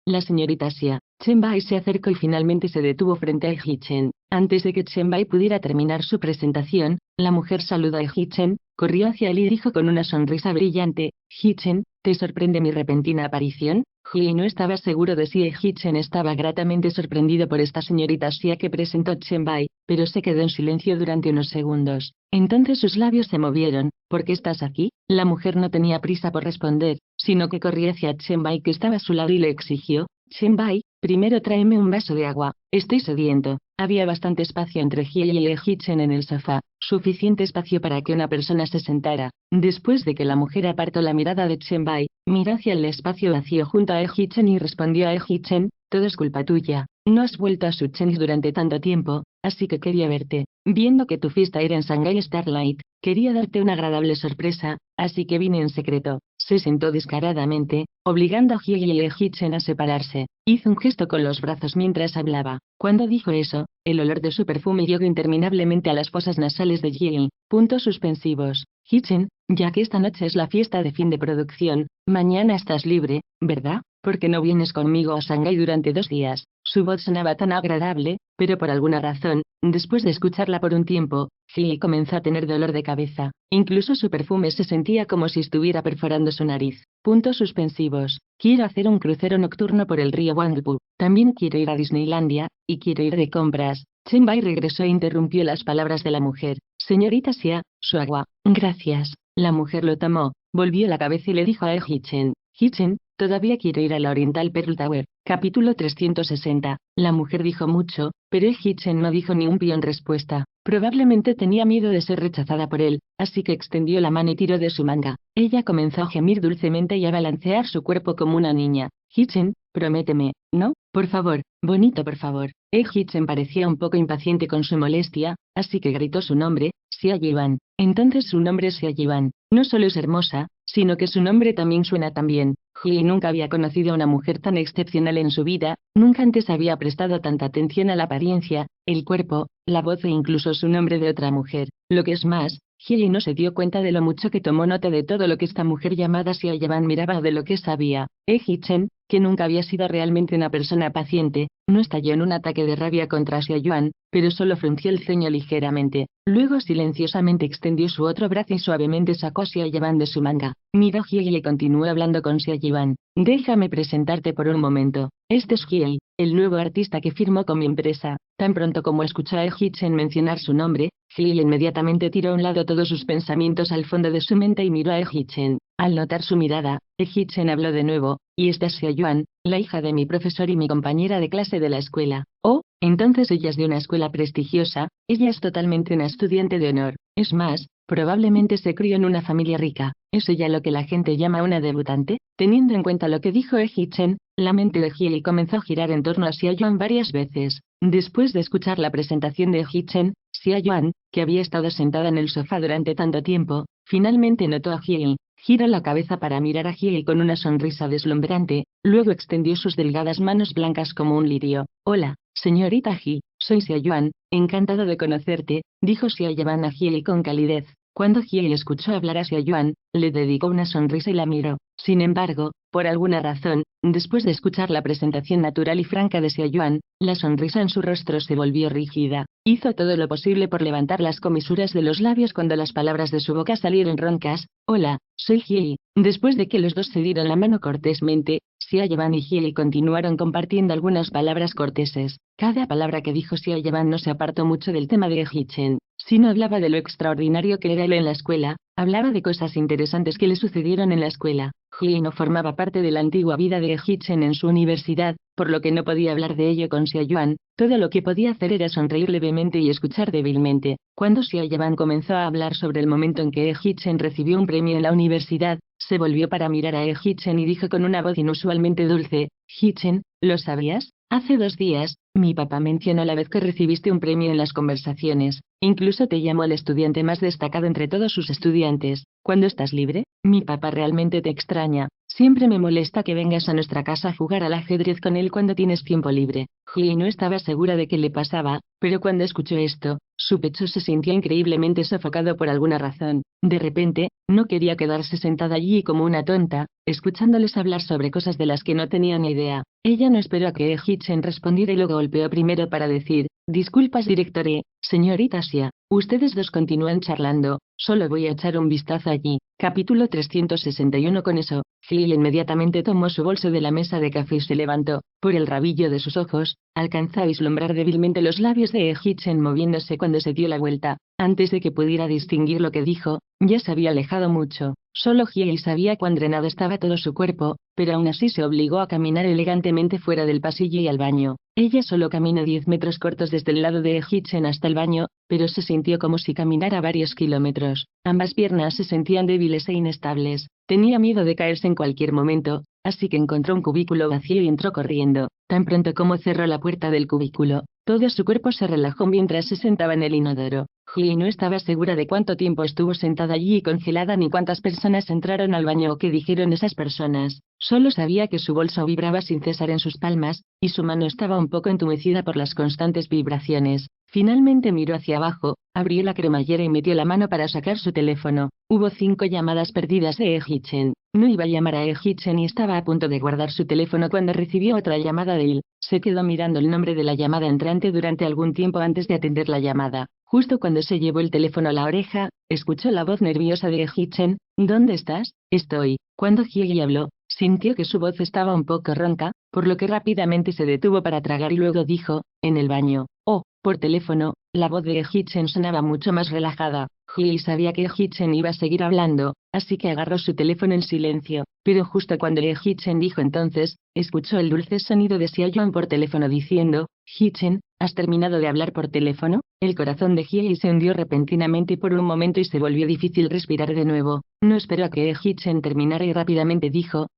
la señorita Xia. Chenbai se acercó y finalmente se detuvo frente a Hichen. Antes de que Chenbai pudiera terminar su presentación, la mujer saludó a Hichen, corrió hacia él y dijo con una sonrisa brillante, Hichen, ¿te sorprende mi repentina aparición? Hiei no estaba seguro de si Hichen estaba gratamente sorprendido por esta señorita Xia que presentó Chenbai, pero se quedó en silencio durante unos segundos. Entonces sus labios se movieron. ¿Por qué estás aquí? La mujer no tenía prisa por responder, sino que corrió hacia Chenbai que estaba a su lado y le exigió, Chenbai, primero tráeme un vaso de agua, estoy sediento. Había bastante espacio entre Hiei y Hichen en el sofá, suficiente espacio para que una persona se sentara. Después de que la mujer apartó la mirada de Chenbai, miró hacia el espacio vacío junto a Hichen y respondió a Hichen, todo es culpa tuya. No has vuelto a Suchen durante tanto tiempo, así que quería verte. Viendo que tu fiesta era en Shanghai Starlight, quería darte una agradable sorpresa, así que vine en secreto. Se sentó descaradamente, obligando a Hiei y Hichen a separarse. Hizo un gesto con los brazos mientras hablaba. Cuando dijo eso, el olor de su perfume llegó interminablemente a las fosas nasales de Hiei. Puntos suspensivos. Hichen, ya que esta noche es la fiesta de fin de producción, mañana estás libre, ¿verdad? ¿Por qué no vienes conmigo a Shanghái durante 2 días? Su voz sonaba tan agradable, pero por alguna razón, después de escucharla por un tiempo, Hiei comenzó a tener dolor de cabeza. Incluso su perfume se sentía como si estuviera perforando su nariz. Puntos suspensivos. Quiero hacer un crucero nocturno por el río Wangpu. También quiero ir a Disneylandia, y quiero ir de compras. Chenbai regresó e interrumpió las palabras de la mujer. Señorita Xia, su agua. Gracias. La mujer lo tomó, volvió la cabeza y le dijo a Hichen, Hichen, todavía quiero ir a la Oriental Pearl Tower. Capítulo 360. La mujer dijo mucho, pero Hichen no dijo ni un pío en respuesta. Probablemente tenía miedo de ser rechazada por él, así que extendió la mano y tiró de su manga. Ella comenzó a gemir dulcemente y a balancear su cuerpo como una niña. Hichen, Prométeme, ¿no? Por favor, bonito por favor. Hee-Chen parecía un poco impaciente con su molestia, así que gritó su nombre, Xia Yiban. Entonces su nombre es Xia Yiban. No solo es hermosa, sino que su nombre también suena tan bien. Hee nunca había conocido a una mujer tan excepcional en su vida, nunca antes había prestado tanta atención a la apariencia, el cuerpo, la voz e incluso su nombre de otra mujer. Lo que es más, Hee no se dio cuenta de lo mucho que tomó nota de todo lo que esta mujer llamada Xia Yiban miraba o de lo que sabía. Hee-Chen, que nunca había sido realmente una persona paciente, no estalló en un ataque de rabia contra Xia Yuan, pero solo frunció el ceño ligeramente. Luego silenciosamente extendió su otro brazo y suavemente sacó a Xia Yiban de su manga. Miró Hie y continuó hablando con Xia Yiban. Déjame presentarte por un momento. Este es Hie, el nuevo artista que firmó con mi empresa. Tan pronto como escuchó a Hee-Chen mencionar su nombre, Hie inmediatamente tiró a un lado todos sus pensamientos al fondo de su mente y miró a Hee-Chen. Al notar su mirada, Hee-Chen habló de nuevo, y esta es Xia Yuan, la hija de mi profesor y mi compañera de clase de la escuela. Oh, entonces ella es de una escuela prestigiosa, ella es totalmente una estudiante de honor. Es más, probablemente se crió en una familia rica. ¿Es ella lo que la gente llama una debutante? Teniendo en cuenta lo que dijo Hee-Chen, la mente de Hie comenzó a girar en torno a Xia Yuan varias veces. Después de escuchar la presentación de Hee-Chen, Xia Yuan, que había estado sentada en el sofá durante tanto tiempo, finalmente notó a Hie. Giró la cabeza para mirar a Hie con una sonrisa deslumbrante, luego extendió sus delgadas manos blancas como un lirio. Hola, señorita Hie, soy Xia Yuan, encantado de conocerte, dijo Xia Yuan a Hie con calidez. Cuando Hie escuchó hablar a Xia Yuan, le dedicó una sonrisa y la miró. Sin embargo, por alguna razón, después de escuchar la presentación natural y franca de Xia Yuan, la sonrisa en su rostro se volvió rígida. Hizo todo lo posible por levantar las comisuras de los labios cuando las palabras de su boca salieron roncas. Hola, soy Hie. Después de que los dos se dieron la mano cortésmente, Xia Yuan y Hie continuaron compartiendo algunas palabras corteses. Cada palabra que dijo Xia Yuan no se apartó mucho del tema de Hee-Chen. Si no hablaba de lo extraordinario que era él en la escuela, hablaba de cosas interesantes que le sucedieron en la escuela. Hie no formaba parte de la antigua vida de Hee-Chen en su universidad, por lo que no podía hablar de ello con Xia Yuan. Todo lo que podía hacer era sonreír levemente y escuchar débilmente. Cuando Xia Yuan comenzó a hablar sobre el momento en que Hee-Chen recibió un premio en la universidad, se volvió para mirar a Hee-Chen y dijo con una voz inusualmente dulce, Hee-Chen, ¿lo sabías? Hace 2 días, mi papá mencionó la vez que recibiste un premio en las conversaciones, incluso te llamó el estudiante más destacado entre todos sus estudiantes. ¿Cuándo estás libre? Mi papá realmente te extraña. Siempre me molesta que vengas a nuestra casa a jugar al ajedrez con él cuando tienes tiempo libre. Hie no estaba segura de qué le pasaba, pero cuando escuchó esto, su pecho se sintió increíblemente sofocado por alguna razón. De repente, no quería quedarse sentada allí como una tonta, escuchándoles hablar sobre cosas de las que no tenía ni idea. Ella no esperó a que Hee-Chen respondiera y lo golpeó primero para decir, disculpas directore, señorita Xia, ustedes dos continúan charlando, solo voy a echar un vistazo allí. Capítulo 361. Con eso, Hie inmediatamente tomó su bolso de la mesa de café y se levantó. Por el rabillo de sus ojos, alcanzó a vislumbrar débilmente los labios de Hee-Chen moviéndose cuando se dio la vuelta. Antes de que pudiera distinguir lo que dijo, ya se había alejado mucho. Solo Hie sabía cuán drenado estaba todo su cuerpo, pero aún así se obligó a caminar elegantemente fuera del pasillo y al baño. Ella solo caminó 10 metros cortos desde el lado de Hee-Chen hasta el baño, pero se sintió como si caminara varios kilómetros. Ambas piernas se sentían débiles e inestables. Tenía miedo de caerse en cualquier momento, así que encontró un cubículo vacío y entró corriendo. Tan pronto como cerró la puerta del cubículo, todo su cuerpo se relajó mientras se sentaba en el inodoro. Hie no estaba segura de cuánto tiempo estuvo sentada allí congelada ni cuántas personas entraron al baño o qué dijeron esas personas. Solo sabía que su bolso vibraba sin cesar en sus palmas, y su mano estaba un poco entumecida por las constantes vibraciones. Finalmente miró hacia abajo, abrió la cremallera y metió la mano para sacar su teléfono. Hubo 5 llamadas perdidas de Hee-Chen. No iba a llamar a Hee-Chen y estaba a punto de guardar su teléfono cuando recibió otra llamada de él. Se quedó mirando el nombre de la llamada entrante durante algún tiempo antes de atender la llamada. Justo cuando se llevó el teléfono a la oreja, escuchó la voz nerviosa de Hee-Chen. ¿Dónde estás? Estoy. Cuando Hie habló, sintió que su voz estaba un poco ronca, por lo que rápidamente se detuvo para tragar y luego dijo, en el baño. Oh, por teléfono, la voz de Hee-Chen sonaba mucho más relajada. Hie sabía que Hee-Chen iba a seguir hablando, así que agarró su teléfono en silencio, pero justo cuando Hee-Chen dijo entonces, escuchó el dulce sonido de Xia Yuan por teléfono diciendo, Hee-Chen, ¿Has terminado de hablar por teléfono? El corazón de Hye se hundió repentinamente por un momento y se volvió difícil respirar de nuevo. No esperó a que Hye-chen terminara y rápidamente dijo,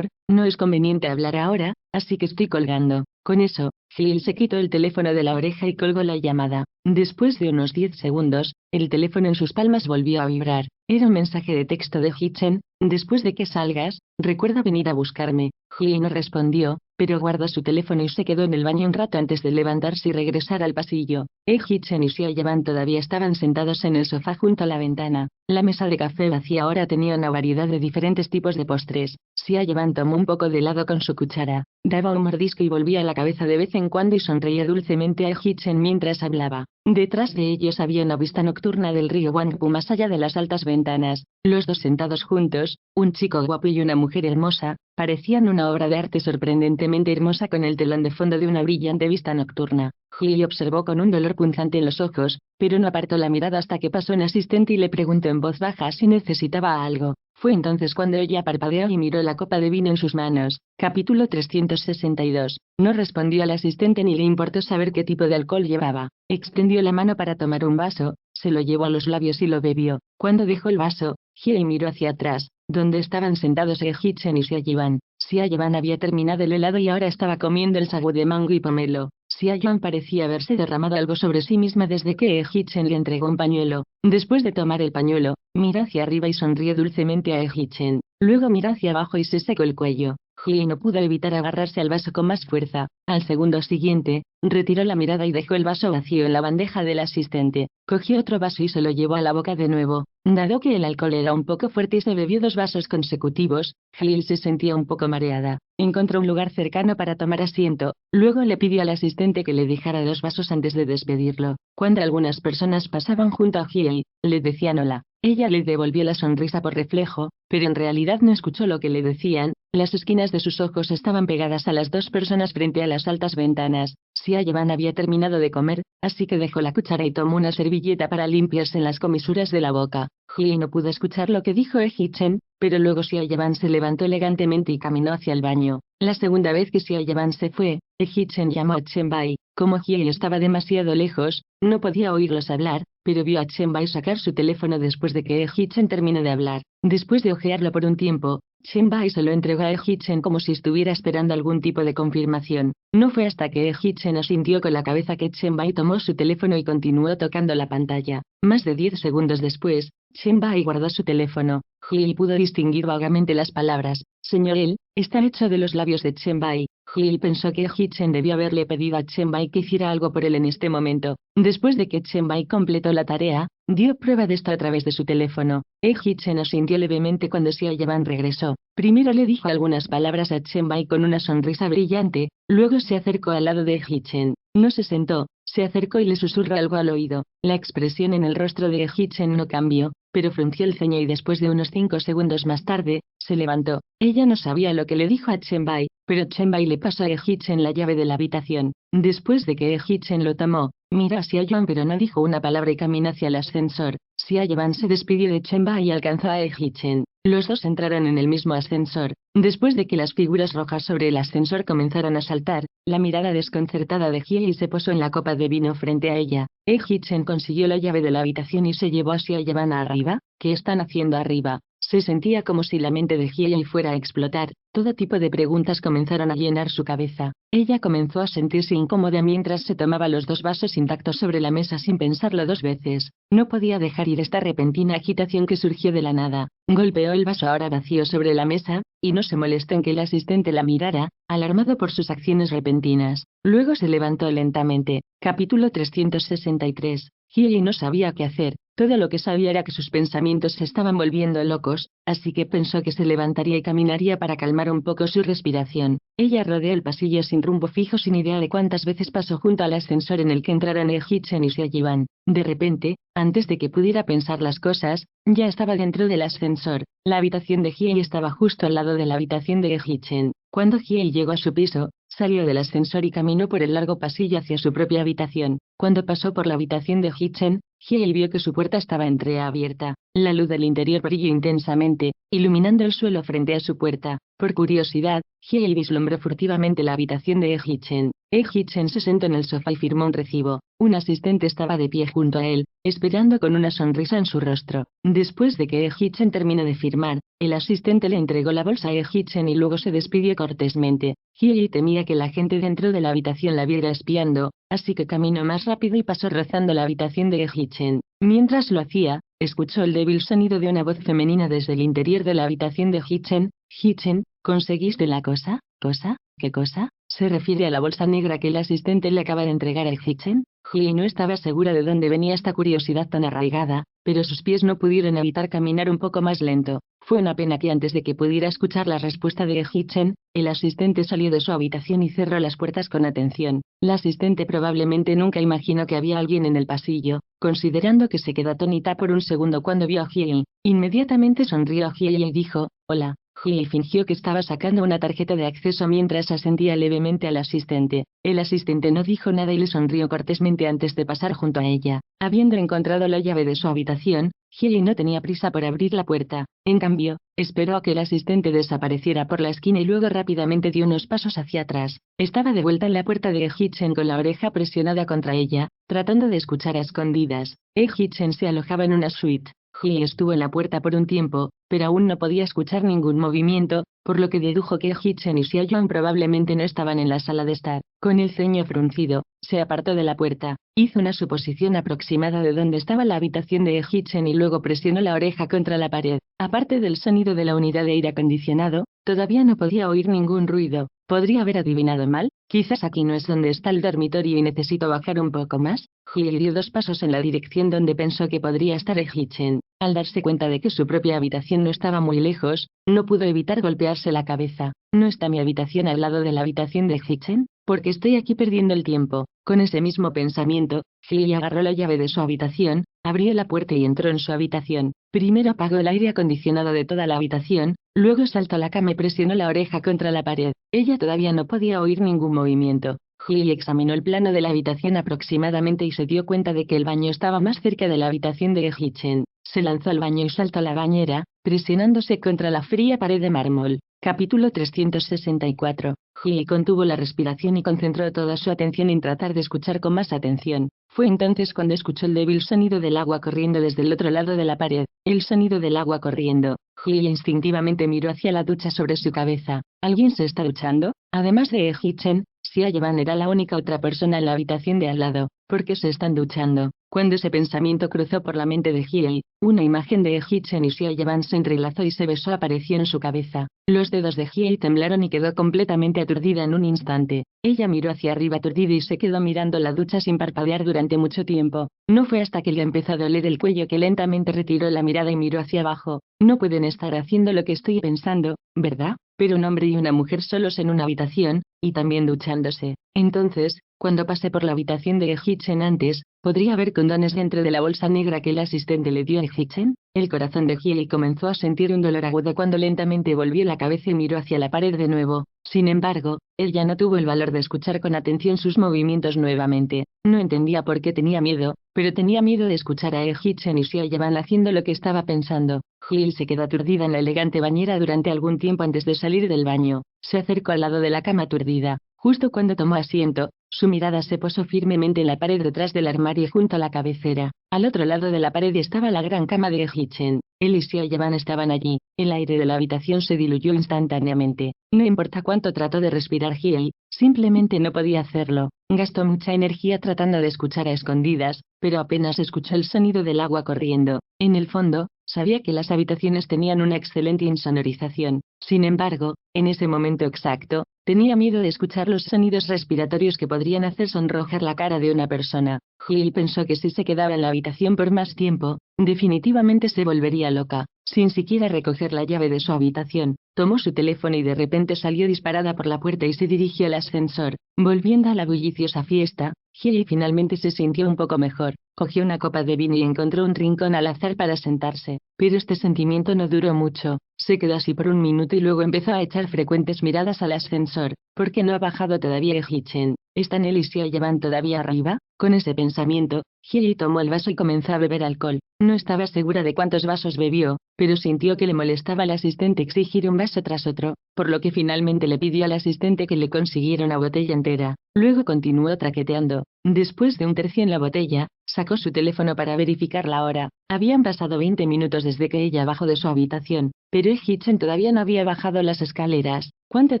no es conveniente hablar ahora, así que estoy colgando. Con eso, Hye se quitó el teléfono de la oreja y colgó la llamada. Después de unos 10 segundos, el teléfono en sus palmas volvió a vibrar. Era un mensaje de texto de Hye-chen: después de que salgas, recuerda venir a buscarme. Hye no respondió, pero guardó su teléfono y se quedó en el baño un rato antes de levantarse y regresar al pasillo. Hye-chen y Xiao Yeban todavía estaban sentados en el sofá junto a la ventana. La mesa de café vacía ahora tenía una variedad de diferentes tipos de postres. Xiao Yeban tomó un poco de helado con su cuchara, daba un mordisco y volvía la cabeza de vez en cuando y sonreía dulcemente a Hye-chen mientras hablaba. Detrás de ellos había una vista nocturna del río Wangpu más allá de las altas ventanas. Los dos sentados juntos, un chico guapo y una mujer hermosa, parecían una obra de arte sorprendentemente hermosa con el telón de fondo de una brillante vista nocturna. Hye observó con un dolor punzante en los ojos, pero no apartó la mirada hasta que pasó un asistente y le preguntó en voz baja si necesitaba algo. Fue entonces cuando ella parpadeó y miró la copa de vino en sus manos. Capítulo 362. No respondió al asistente ni le importó saber qué tipo de alcohol llevaba. Extendió la mano para tomar un vaso, se lo llevó a los labios y lo bebió. Cuando dejó el vaso, Hye miró hacia atrás, donde estaban sentados Hye-chen y Xiao Yeban. Xiao Yeban había terminado el helado y ahora estaba comiendo el sagú de mango y pomelo. Xiao Yeban parecía haberse derramado algo sobre sí misma desde que Hye-chen le entregó un pañuelo. Después de tomar el pañuelo, miró hacia arriba y sonrió dulcemente a Hye-chen. Luego miró hacia abajo y se secó el cuello. Hye no pudo evitar agarrarse al vaso con más fuerza. Al segundo siguiente, retiró la mirada y dejó el vaso vacío en la bandeja del asistente. Cogió otro vaso y se lo llevó a la boca de nuevo. Dado que el alcohol era un poco fuerte y se bebió 2 vasos consecutivos, Hye se sentía un poco mareada. Encontró un lugar cercano para tomar asiento, luego le pidió al asistente que le dejara 2 vasos antes de despedirlo. Cuando algunas personas pasaban junto a Hye, le decían hola. Ella le devolvió la sonrisa por reflejo, pero en realidad no escuchó lo que le decían. Las esquinas de sus ojos estaban pegadas a las 2 personas frente a las altas ventanas. Xiao Yeban había terminado de comer, así que dejó la cuchara y tomó una servilleta para limpiarse las comisuras de la boca. Hye no pudo escuchar lo que dijo Hye-chen, pero luego Xiao Yeban se levantó elegantemente y caminó hacia el baño. La segunda vez que Xiao Yeban se fue, Hye-chen llamó a Chen Bai. Como Hye estaba demasiado lejos, no podía oírlos hablar, pero vio a Chen Bai sacar su teléfono después de que Hye-chen terminó de hablar. Después de hojearlo por un tiempo, Chen Bai se lo entregó a Hye-chen como si estuviera esperando algún tipo de confirmación. No fue hasta que Hye-chen asintió con la cabeza que Chen Bai tomó su teléfono y continuó tocando la pantalla. Más de 10 segundos después, Chen Bai guardó su teléfono. Hye pudo distinguir vagamente las palabras. Señor él, está hecho de los labios de Chen Bai. Hye pensó que Hye-chen debió haberle pedido a Chen Bai que hiciera algo por él en este momento. Después de que Chen Bai completó la tarea, dio prueba de esto a través de su teléfono. Hye-chen asintió levemente cuando Xiao Yeban regresó. Primero le dijo algunas palabras a Chen Bai con una sonrisa brillante, luego se acercó al lado de Hye-chen. No se sentó, se acercó y le susurró algo al oído. La expresión en el rostro de Hye-chen no cambió, pero frunció el ceño y después de unos 5 segundos más tarde, se levantó. Ella no sabía lo que le dijo a Chen Bai, pero Chen Bai le pasó a Hye-chen la llave de la habitación. Después de que Hye-chen lo tomó, miró a Xiao Yeban pero no dijo una palabra y caminó hacia el ascensor. Xiao Yeban se despidió de Chen Bai y alcanzó a Hye-chen. Los dos entraron en el mismo ascensor. Después de que las figuras rojas sobre el ascensor comenzaron a saltar, la mirada desconcertada de Hye se posó en la copa de vino frente a ella. Hye-chen consiguió la llave de la habitación y se llevó a Xiao Yeban arriba. ¿Qué están haciendo arriba? Se sentía como si la mente de Hye fuera a explotar. Todo tipo de preguntas comenzaron a llenar su cabeza. Ella comenzó a sentirse incómoda mientras se tomaba los 2 vasos intactos sobre la mesa sin pensarlo 2 veces. No podía dejar ir esta repentina agitación que surgió de la nada. Golpeó el vaso ahora vacío sobre la mesa, y no se molestó en que el asistente la mirara, alarmado por sus acciones repentinas. Luego se levantó lentamente. Capítulo 363. Hye no sabía qué hacer. Todo lo que sabía era que sus pensamientos se estaban volviendo locos, así que pensó que se levantaría y caminaría para calmar un poco su respiración. Ella rodeó el pasillo sin rumbo fijo sin idea de cuántas veces pasó junto al ascensor en el que entraron Hye-chen y Xiao Yeban. De repente, antes de que pudiera pensar las cosas, ya estaba dentro del ascensor. La habitación de Hye estaba justo al lado de la habitación de Hye-chen. Cuando Hye llegó a su piso, salió del ascensor y caminó por el largo pasillo hacia su propia habitación. Cuando pasó por la habitación de Hye-chen, Hye vio que su puerta estaba entreabierta. La luz del interior brilló intensamente, iluminando el suelo frente a su puerta. Por curiosidad, Hye vislumbró furtivamente la habitación de Hye-chen. Hee-Chen se sentó en el sofá y firmó un recibo. Un asistente estaba de pie junto a él, esperando con una sonrisa en su rostro. Después de que Hee-Chen terminó de firmar, el asistente le entregó la bolsa a Hee-Chen y luego se despidió cortésmente. Hee temía que la gente dentro de la habitación la viera espiando, así que caminó más rápido y pasó rozando la habitación de Hee-Chen. Mientras lo hacía, escuchó el débil sonido de una voz femenina desde el interior de la habitación de Hee-Chen. Hee-Chen, ¿conseguiste la cosa? ¿Cosa? ¿Qué cosa? ¿Se refiere a la bolsa negra que el asistente le acaba de entregar a Hee-Chen? Hee no estaba segura de dónde venía esta curiosidad tan arraigada, pero sus pies no pudieron evitar caminar un poco más lento. Fue una pena que antes de que pudiera escuchar la respuesta de Hee-Chen, el asistente salió de su habitación y cerró las puertas con atención. La asistente probablemente nunca imaginó que había alguien en el pasillo, considerando que se quedó atónita por un segundo cuando vio a Hee. Inmediatamente sonrió a Hee y dijo, «Hola». Hee fingió que estaba sacando una tarjeta de acceso mientras asentía levemente al asistente. El asistente no dijo nada y le sonrió cortésmente antes de pasar junto a ella. Habiendo encontrado la llave de su habitación, Hee no tenía prisa por abrir la puerta. En cambio, esperó a que el asistente desapareciera por la esquina y luego rápidamente dio unos pasos hacia atrás. Estaba de vuelta en la puerta de Hee-Chen con la oreja presionada contra ella, tratando de escuchar a escondidas. Hee-Chen se alojaba en una suite. Hee estuvo en la puerta por un tiempo, pero aún no podía escuchar ningún movimiento, por lo que dedujo que Hee-Chen y Xiaoyuan probablemente no estaban en la sala de estar. Con el ceño fruncido, se apartó de la puerta, hizo una suposición aproximada de dónde estaba la habitación de Hee-Chen y luego presionó la oreja contra la pared. Aparte del sonido de la unidad de aire acondicionado, todavía no podía oír ningún ruido. ¿Podría haber adivinado mal? Quizás aquí no es donde está el dormitorio y necesito bajar un poco más. Hee dio 2 pasos en la dirección donde pensó que podría estar Hee-Chen. Al darse cuenta de que su propia habitación no estaba muy lejos, no pudo evitar golpearse la cabeza. ¿No está mi habitación al lado de la habitación de Hee-Chen? Porque estoy aquí perdiendo el tiempo. Con ese mismo pensamiento, Hee agarró la llave de su habitación, abrió la puerta y entró en su habitación. Primero apagó el aire acondicionado de toda la habitación, luego saltó a la cama y presionó la oreja contra la pared. Ella todavía no podía oír ningún movimiento. Hee examinó el plano de la habitación aproximadamente y se dio cuenta de que el baño estaba más cerca de la habitación de Hee-Chen. Se lanzó al baño y saltó a la bañera, presionándose contra la fría pared de mármol. Capítulo 364. Hee contuvo la respiración y concentró toda su atención en tratar de escuchar con más atención. Fue entonces cuando escuchó el débil sonido del agua corriendo desde el otro lado de la pared. El sonido del agua corriendo. Hee instintivamente miró hacia la ducha sobre su cabeza. ¿Alguien se está duchando? Además de Hee-Chen, Xiaoyan era la única otra persona en la habitación de al lado. ¿Por qué se están duchando? Cuando ese pensamiento cruzó por la mente de Hee, una imagen de Hee-Chen y Xiaoyan se entrelazó y se besó apareció en su cabeza. Los dedos de Hee temblaron y quedó completamente aturdida en un instante. Ella miró hacia arriba aturdida y se quedó mirando la ducha sin parpadear durante mucho tiempo. No fue hasta que le empezó a doler el cuello que lentamente retiró la mirada y miró hacia abajo. No pueden estar haciendo lo que estoy pensando, ¿verdad? Pero un hombre y una mujer solos en una habitación, y también duchándose. Entonces, cuando pasé por la habitación de Hee-Chen antes, ¿podría haber condones dentro de la bolsa negra que el asistente le dio a Hee-Chen? El corazón de Hee comenzó a sentir un dolor agudo cuando lentamente volvió la cabeza y miró hacia la pared de nuevo. Sin embargo, él ya no tuvo el valor de escuchar con atención sus movimientos nuevamente. No entendía por qué tenía miedo, pero tenía miedo de escuchar a Hee-Chen y Xiaoyan haciendo lo que estaba pensando. Hee se quedó aturdida en la elegante bañera durante algún tiempo antes de salir del baño. Se acercó al lado de la cama aturdida. Justo cuando tomó asiento, su mirada se posó firmemente en la pared detrás del armario junto a la cabecera. Al otro lado de la pared estaba la gran cama de Hee-Chen. Él y Xiaoyan estaban allí. El aire de la habitación se diluyó instantáneamente. No importa cuánto trató de respirar Hee, simplemente no podía hacerlo. Gastó mucha energía tratando de escuchar a escondidas, pero apenas escuchó el sonido del agua corriendo. En el fondo, sabía que las habitaciones tenían una excelente insonorización. Sin embargo, en ese momento exacto, tenía miedo de escuchar los sonidos respiratorios que podrían hacer sonrojar la cara de una persona. Hee pensó que si se quedaba en la habitación por más tiempo, definitivamente se volvería loca. Sin siquiera recoger la llave de su habitación, tomó su teléfono y de repente salió disparada por la puerta y se dirigió al ascensor. Volviendo a la bulliciosa fiesta, Hee finalmente se sintió un poco mejor. Cogió una copa de vino y encontró un rincón al azar para sentarse. Pero este sentimiento no duró mucho. Se quedó así por un minuto y luego empezó a echar frecuentes miradas al ascensor. ¿Por qué no ha bajado todavía Hee-Chen? ¿Están él y Sia Yeban todavía arriba? Con ese pensamiento, Hye tomó el vaso y comenzó a beber alcohol. No estaba segura de cuántos vasos bebió, pero sintió que le molestaba al asistente exigir un vaso tras otro, por lo que finalmente le pidió al asistente que le consiguiera una botella entera. Luego continuó traqueteando. Después de un tercio en la botella, sacó su teléfono para verificar la hora. Habían pasado 20 minutos desde que ella bajó de su habitación, pero Hye-chan todavía no había bajado las escaleras. ¿Cuánto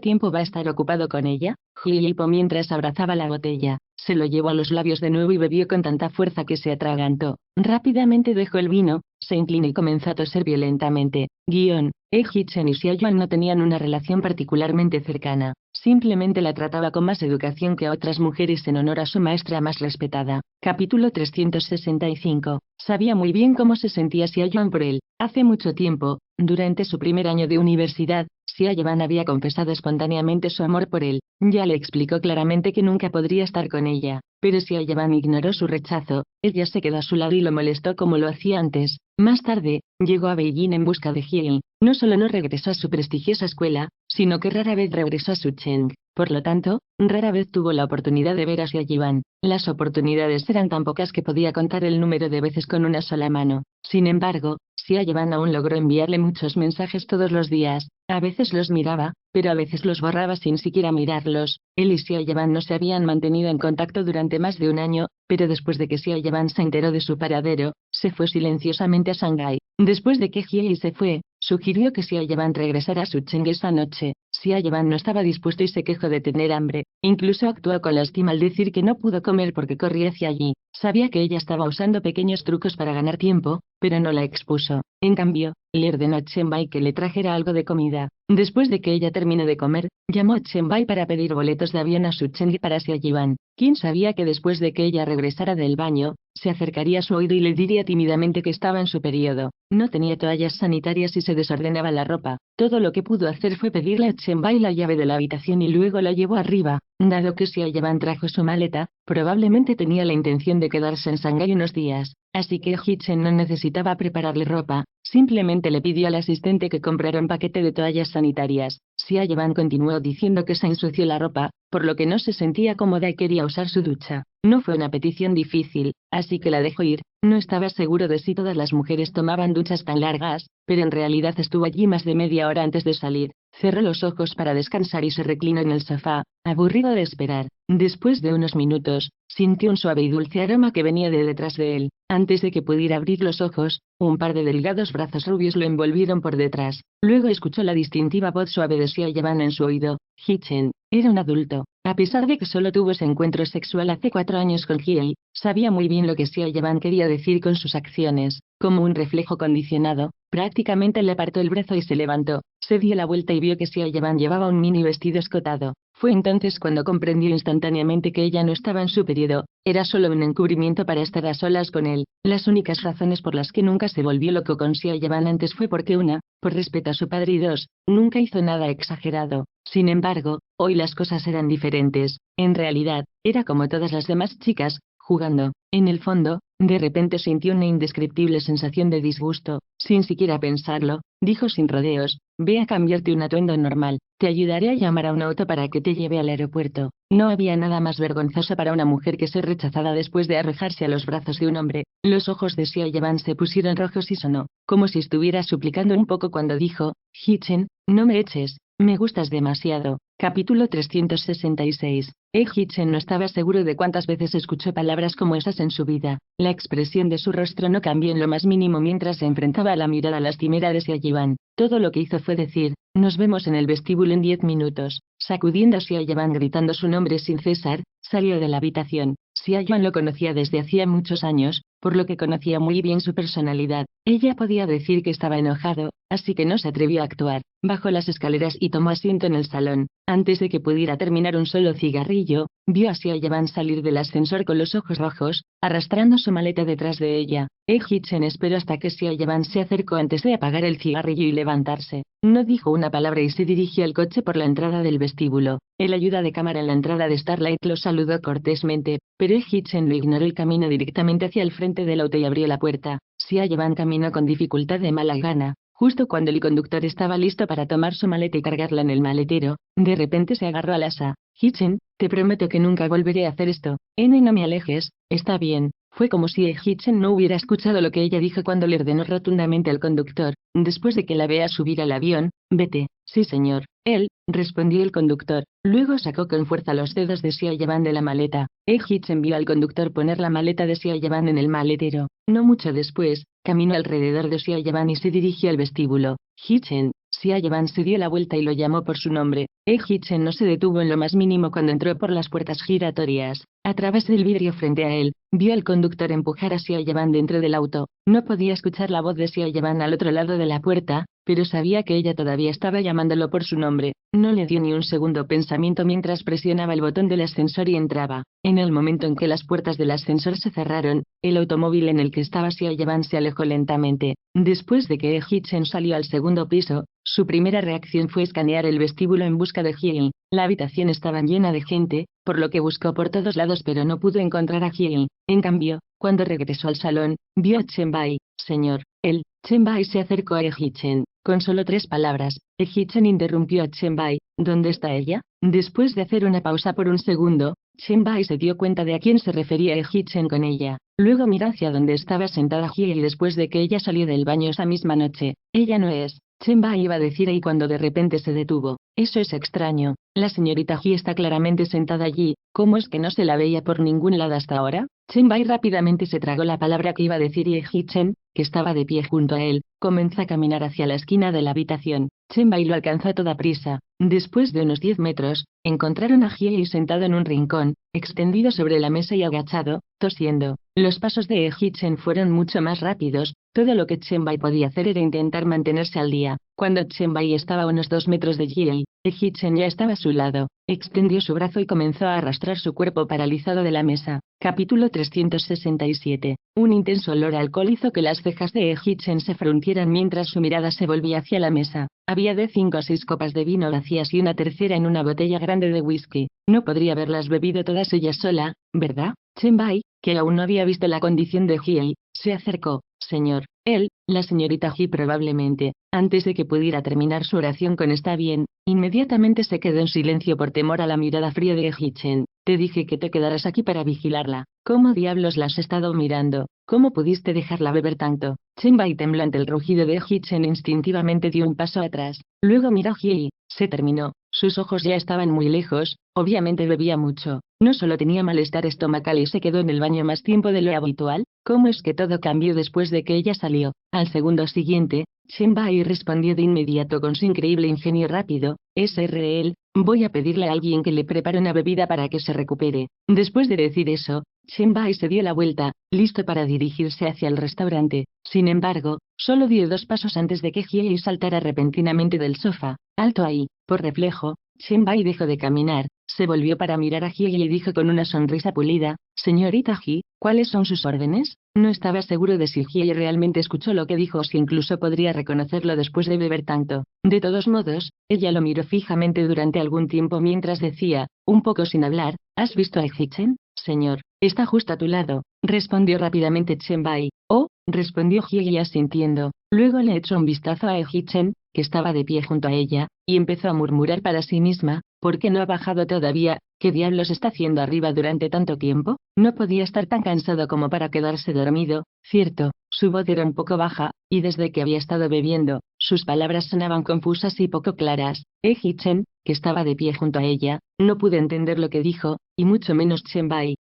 tiempo va a estar ocupado con ella? Hye hipó mientras abrazaba la botella. Se lo llevó a los labios de nuevo y bebió con tanta fuerza que se atragantó. Rápidamente dejó el vino, se inclinó y comenzó a toser violentamente. Hye-chan y Sia-yeon no tenían una relación particularmente cercana. Simplemente la trataba con más educación que a otras mujeres en honor a su maestra más respetada. Capítulo 365. Sabía muy bien cómo se sentía Sia-yeon por él. Hace mucho tiempo, durante su primer año de universidad, Sia Yeon había confesado espontáneamente su amor por él. Ya le explicó claramente que nunca podría estar con ella, pero Sia Yeon ignoró su rechazo. Ella se quedó a su lado y lo molestó como lo hacía antes. Más tarde, llegó a Beijing en busca de Hye. No solo no regresó a su prestigiosa escuela, sino que rara vez regresó a su Cheng. Por lo tanto, rara vez tuvo la oportunidad de ver a Sia Yeon. Las oportunidades eran tan pocas que podía contar el número de veces con una sola mano. Sin embargo, Sia Yeon aún logró enviarle muchos mensajes todos los días. A veces los miraba, pero a veces los borraba sin siquiera mirarlos. Él y Sia Yeon no se habían mantenido en contacto durante más de un año, pero después de que Sia Yeon se enteró de su paradero, se fue silenciosamente a Shanghái. Después de que Hye se fue, sugirió que Sia Yeon regresara a su Cheng esa noche. Sia Yeon no estaba dispuesto y se quejó de tener hambre. Incluso actuó con lástima al decir que no pudo comer porque corría hacia allí. Sabía que ella estaba usando pequeños trucos para ganar tiempo, pero no la expuso. En cambio, le ordenó a Chen-bai que le trajera algo de comida. Después de que ella terminó de comer, llamó a Chen-bai para pedir boletos de avión a su Cheng para Sia Yeon. ¿Quién sabía que después de que ella regresara del baño, se acercaría a su oído y le diría tímidamente que estaba en su periodo? No tenía toallas sanitarias y se desordenaba la ropa. Todo lo que pudo hacer fue pedirle a Chen-bai la llave de la habitación y luego la llevó arriba. Dado que Sia Yeon trajo su maleta, probablemente tenía la intención de quedarse en Shanghái unos días, así que Hye-chan no necesitaba prepararle ropa, simplemente le pidió al asistente que comprara un paquete de toallas sanitarias. Sia Yeon continuó diciendo que se ensució la ropa, por lo que no se sentía cómoda y quería usar su ducha. No fue una petición difícil, así que la dejó ir. No estaba seguro de si todas las mujeres tomaban duchas tan largas, pero en realidad estuvo allí más de media hora antes de salir. Cerró los ojos para descansar y se reclinó en el sofá, aburrido de esperar. Después de unos minutos, sintió un suave y dulce aroma que venía de detrás de él. Antes de que pudiera abrir los ojos, un par de delgados brazos rubios lo envolvieron por detrás. Luego escuchó la distintiva voz suave de Sia Yeon en su oído. Hye-chan era un adulto. A pesar de que solo tuvo ese encuentro sexual hace 4 años con Hye, sabía muy bien lo que Sia Yeon quería decir con sus acciones. Como un reflejo condicionado, prácticamente le apartó el brazo y se levantó. Se dio la vuelta y vio que Sia Yeon llevaba un mini vestido escotado. Fue entonces cuando comprendió instantáneamente que ella no estaba en su periodo, era solo un encubrimiento para estar a solas con él. Las únicas razones por las que nunca se volvió loco con Sia Yeon antes fue porque por respeto a su padre y nunca hizo nada exagerado. Sin embargo, hoy las cosas eran diferentes. En realidad, era como todas las demás chicas, jugando. En el fondo, de repente sintió una indescriptible sensación de disgusto. Sin siquiera pensarlo, dijo sin rodeos, ve a cambiarte un atuendo normal, te ayudaré a llamar a un auto para que te lleve al aeropuerto. No había nada más vergonzoso para una mujer que ser rechazada después de arrojarse a los brazos de un hombre. Los ojos de Sia Yeon se pusieron rojos y sonó, como si estuviera suplicando un poco cuando dijo, Hye-chan, no me eches, me gustas demasiado. Capítulo 366. Hye-chan no estaba seguro de cuántas veces escuchó palabras como esas en su vida. La expresión de su rostro no cambió en lo más mínimo mientras se enfrentaba a la mirada lastimera de Sia Yeon. Todo lo que hizo fue decir, nos vemos en el vestíbulo en 10 minutos. Sacudiendo a Sia Yeon gritando su nombre sin cesar, salió de la habitación. Sia Yeon lo conocía desde hacía muchos años, por lo que conocía muy bien su personalidad. Ella podía decir que estaba enojado, así que no se atrevió a actuar. Bajó las escaleras y tomó asiento en el salón. Antes de que pudiera terminar un solo cigarrillo, vio a Sia Yeon salir del ascensor con los ojos rojos, arrastrando su maleta detrás de ella. Hye-chan esperó hasta que Sia Yeon se acercó antes de apagar el cigarrillo y levantarse. No dijo una palabra y se dirigió al coche por la entrada del vestíbulo. El ayuda de cámara en la entrada de Starlight lo saludó cortésmente, pero Hye-chan lo ignoró y caminó directamente hacia el frente del auto y abrió la puerta. Sia Yeon caminó con dificultad de mala gana, Justo cuando el conductor estaba listo para tomar su maleta y cargarla en el maletero, de repente se agarró al asa. Hitchen, te prometo que nunca volveré a hacer esto. No me alejes, está bien. Fue como si Hitchen no hubiera escuchado lo que ella dijo cuando le ordenó rotundamente al conductor, después de que la vea subir al avión, vete. Sí señor. Él, respondió el conductor. Luego sacó con fuerza los dedos de Xiao Yaban de la maleta. Hitchen vio al conductor poner la maleta de Xiao Yaban en el maletero. No mucho después, caminó alrededor de Xiao Yaban y se dirigió al vestíbulo. Hitchen. Xiao Yaban se dio la vuelta y lo llamó por su nombre. Hitchen no se detuvo en lo más mínimo cuando entró por las puertas giratorias. A través del vidrio frente a él, vio al conductor empujar a Xiao Yaban dentro del auto. No podía escuchar la voz de Xiao Yaban al otro lado de la puerta, pero sabía que ella todavía estaba llamándolo por su nombre. No le dio ni un segundo pensamiento mientras presionaba el botón del ascensor y entraba. En el momento en que las puertas del ascensor se cerraron, el automóvil en el que estaba Xiao Yaban se alejó lentamente. Después de que Hitchen salió al segundo piso, su primera reacción fue escanear el vestíbulo en busca de Hiei. La habitación estaba llena de gente, por lo que buscó por todos lados pero no pudo encontrar a Hiei. En cambio, cuando regresó al salón, vio a Chen Bai. Señor, Chen Bai se acercó a Hitchen. Con solo 3 palabras, Hitchen interrumpió a Chen Bai. ¿Dónde está ella? Después de hacer una pausa por un segundo, Chen Bai se dio cuenta de a quién se refería Hitchen con ella. Luego miró hacia donde estaba sentada Hiei después de que ella salió del baño esa misma noche. Ella no es. Chen Bai iba a decir y cuando de repente se detuvo. Eso es extraño. La señorita Ji está claramente sentada allí. ¿Cómo es que no se la veía por ningún lado hasta ahora? Chen Bai rápidamente se tragó la palabra que iba a decir y Hitchen, que estaba de pie junto a él, comenzó a caminar hacia la esquina de la habitación. Chen Bai lo alcanzó a toda prisa. Después de unos 10 metros, encontraron a Hiei sentado en un rincón, extendido sobre la mesa y agachado, tosiendo. Los pasos de Hitchen fueron mucho más rápidos. Todo lo que Chen Bai podía hacer era intentar mantenerse al día. Cuando Chen Bai estaba a unos 2 metros de Hiei, Hitchen ya estaba a su lado. Extendió su brazo y comenzó a arrastrar su cuerpo paralizado de la mesa. Capítulo 367. Un intenso olor a alcohol hizo que las cejas de Hitchen se fruncieran mientras su mirada se volvía hacia la mesa. Había de 5 a 6 copas de vino vacías y una tercera en una botella grande de whisky. No podría haberlas bebido todas ella sola, ¿verdad? Chen Bai, que aún no había visto la condición de Hiei, se acercó. Señor, la señorita Ji probablemente, antes de que pudiera terminar su oración con está bien, inmediatamente se quedó en silencio por temor a la mirada fría de Hitchen. Te dije que te quedaras aquí para vigilarla. ¿Cómo diablos la has estado mirando? ¿Cómo pudiste dejarla beber tanto? Chen Bai tembló ante el rugido de Hitchen e instintivamente dio un paso atrás. Luego miró a Hiei. Se terminó. Sus ojos ya estaban muy lejos, obviamente bebía mucho. No solo tenía malestar estomacal y se quedó en el baño más tiempo de lo habitual. ¿Cómo es que todo cambió después de que ella salió? Al segundo siguiente, Chen Bai respondió de inmediato con su increíble ingenio rápido. Sr. Voy a pedirle a alguien que le prepare una bebida para que se recupere. Después de decir eso, Chen Bai se dio la vuelta, listo para dirigirse hacia el restaurante. Sin embargo, solo dio 2 pasos antes de que Hiei saltara repentinamente del sofá. Alto ahí. Por reflejo, Chen Bai dejó de caminar, se volvió para mirar a Hiei y dijo con una sonrisa pulida, Señorita Ji, ¿cuáles son sus órdenes? No estaba seguro de si Hiei realmente escuchó lo que dijo o si incluso podría reconocerlo después de beber tanto. De todos modos, ella lo miró fijamente durante algún tiempo mientras decía, un poco sin hablar, ¿has visto a Hitchen? Señor, está justo a tu lado, respondió rápidamente Chen Bai. Oh, respondió Hiei asintiendo. Luego le echó un vistazo a Hitchen, que estaba de pie junto a ella, y empezó a murmurar para sí misma, ¿por qué no ha bajado todavía? ¿Qué diablos está haciendo arriba durante tanto tiempo? No podía estar tan cansado como para quedarse dormido, cierto, su voz era un poco baja, y desde que había estado bebiendo, sus palabras sonaban confusas y poco claras. Hitchen, que estaba de pie junto a ella, no pudo entender lo que dijo, y mucho menos Chen Bai.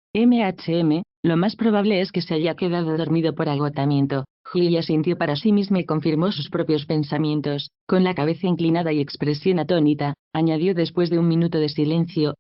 Lo más probable es que se haya quedado dormido por agotamiento. Hiei asintió para sí misma y confirmó sus propios pensamientos. Con la cabeza inclinada y expresión atónita, añadió después de un minuto de silencio,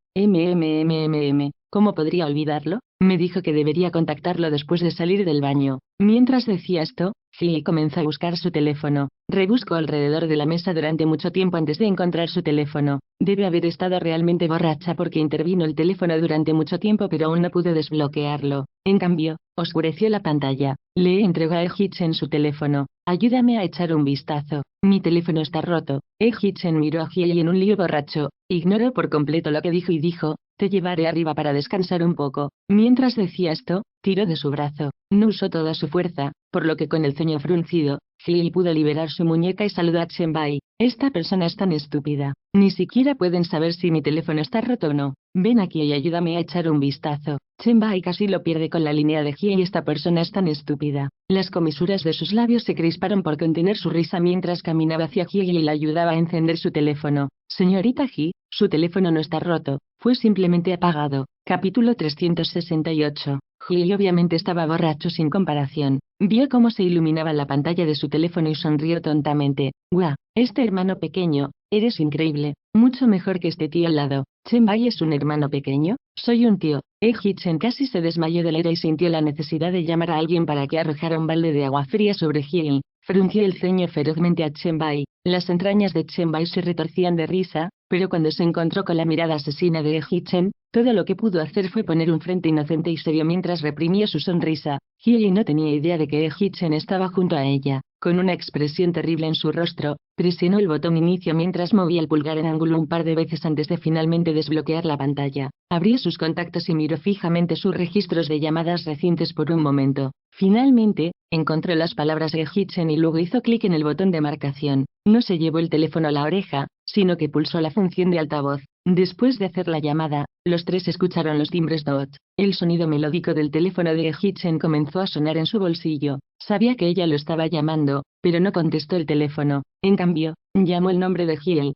¿cómo podría olvidarlo? Me dijo que debería contactarlo después de salir del baño. Mientras decía esto, Hiei comenzó a buscar su teléfono. Rebuscó alrededor de la mesa durante mucho tiempo antes de encontrar su teléfono. Debe haber estado realmente borracha porque intervino el teléfono durante mucho tiempo pero aún no pudo desbloquearlo. En cambio, oscureció la pantalla. Le entregó a Hitchen su teléfono. Ayúdame a echar un vistazo. Mi teléfono está roto. Hitchen miró a Hiei en un lío borracho. Ignoró por completo lo que dijo y dijo, te llevaré arriba para descansar un poco. Mientras decía esto, tiró de su brazo. No usó toda su fuerza, por lo que con el ceño fruncido, Hye pudo liberar su muñeca y saludó a Chen-bai. Esta persona es tan estúpida. Ni siquiera pueden saber si mi teléfono está roto o no. Ven aquí y ayúdame a echar un vistazo. Chen-bai casi lo pierde con la línea de Hye y esta persona es tan estúpida. Las comisuras de sus labios se crisparon por contener su risa mientras caminaba hacia Hye y le ayudaba a encender su teléfono. Señorita Hye, su teléfono no está roto, fue simplemente apagado. Capítulo 368. Hye obviamente estaba borracho sin comparación. Vio cómo se iluminaba la pantalla de su teléfono y sonrió tontamente. ¡Guau! Este hermano pequeño, eres increíble, mucho mejor que este tío al lado. ¿Chen-bai es un hermano pequeño? Soy un tío. Hye-chen casi se desmayó de la ira y sintió la necesidad de llamar a alguien para que arrojara un balde de agua fría sobre Hye. Frunció el ceño ferozmente a Chen-bai. Las entrañas de Chen-bai se retorcían de risa, pero cuando se encontró con la mirada asesina de Hye-chen, todo lo que pudo hacer fue poner un frente inocente y serio mientras reprimía su sonrisa. Hye no tenía idea de que Hye-chen estaba junto a ella. Con una expresión terrible en su rostro, presionó el botón inicio mientras movía el pulgar en ángulo un par de veces antes de finalmente desbloquear la pantalla. Abrió sus contactos y miró fijamente sus registros de llamadas recientes por un momento. Finalmente, encontró las palabras de Hye-chen y luego hizo clic en el botón de marcación. No se llevó el teléfono a la oreja, sino que pulsó la función de altavoz. Después de hacer la llamada, los tres escucharon los timbres DOT. El sonido melódico del teléfono de Hye-chen comenzó a sonar en su bolsillo. Sabía que ella lo estaba llamando, pero no contestó el teléfono. En cambio, llamó el nombre de Hye.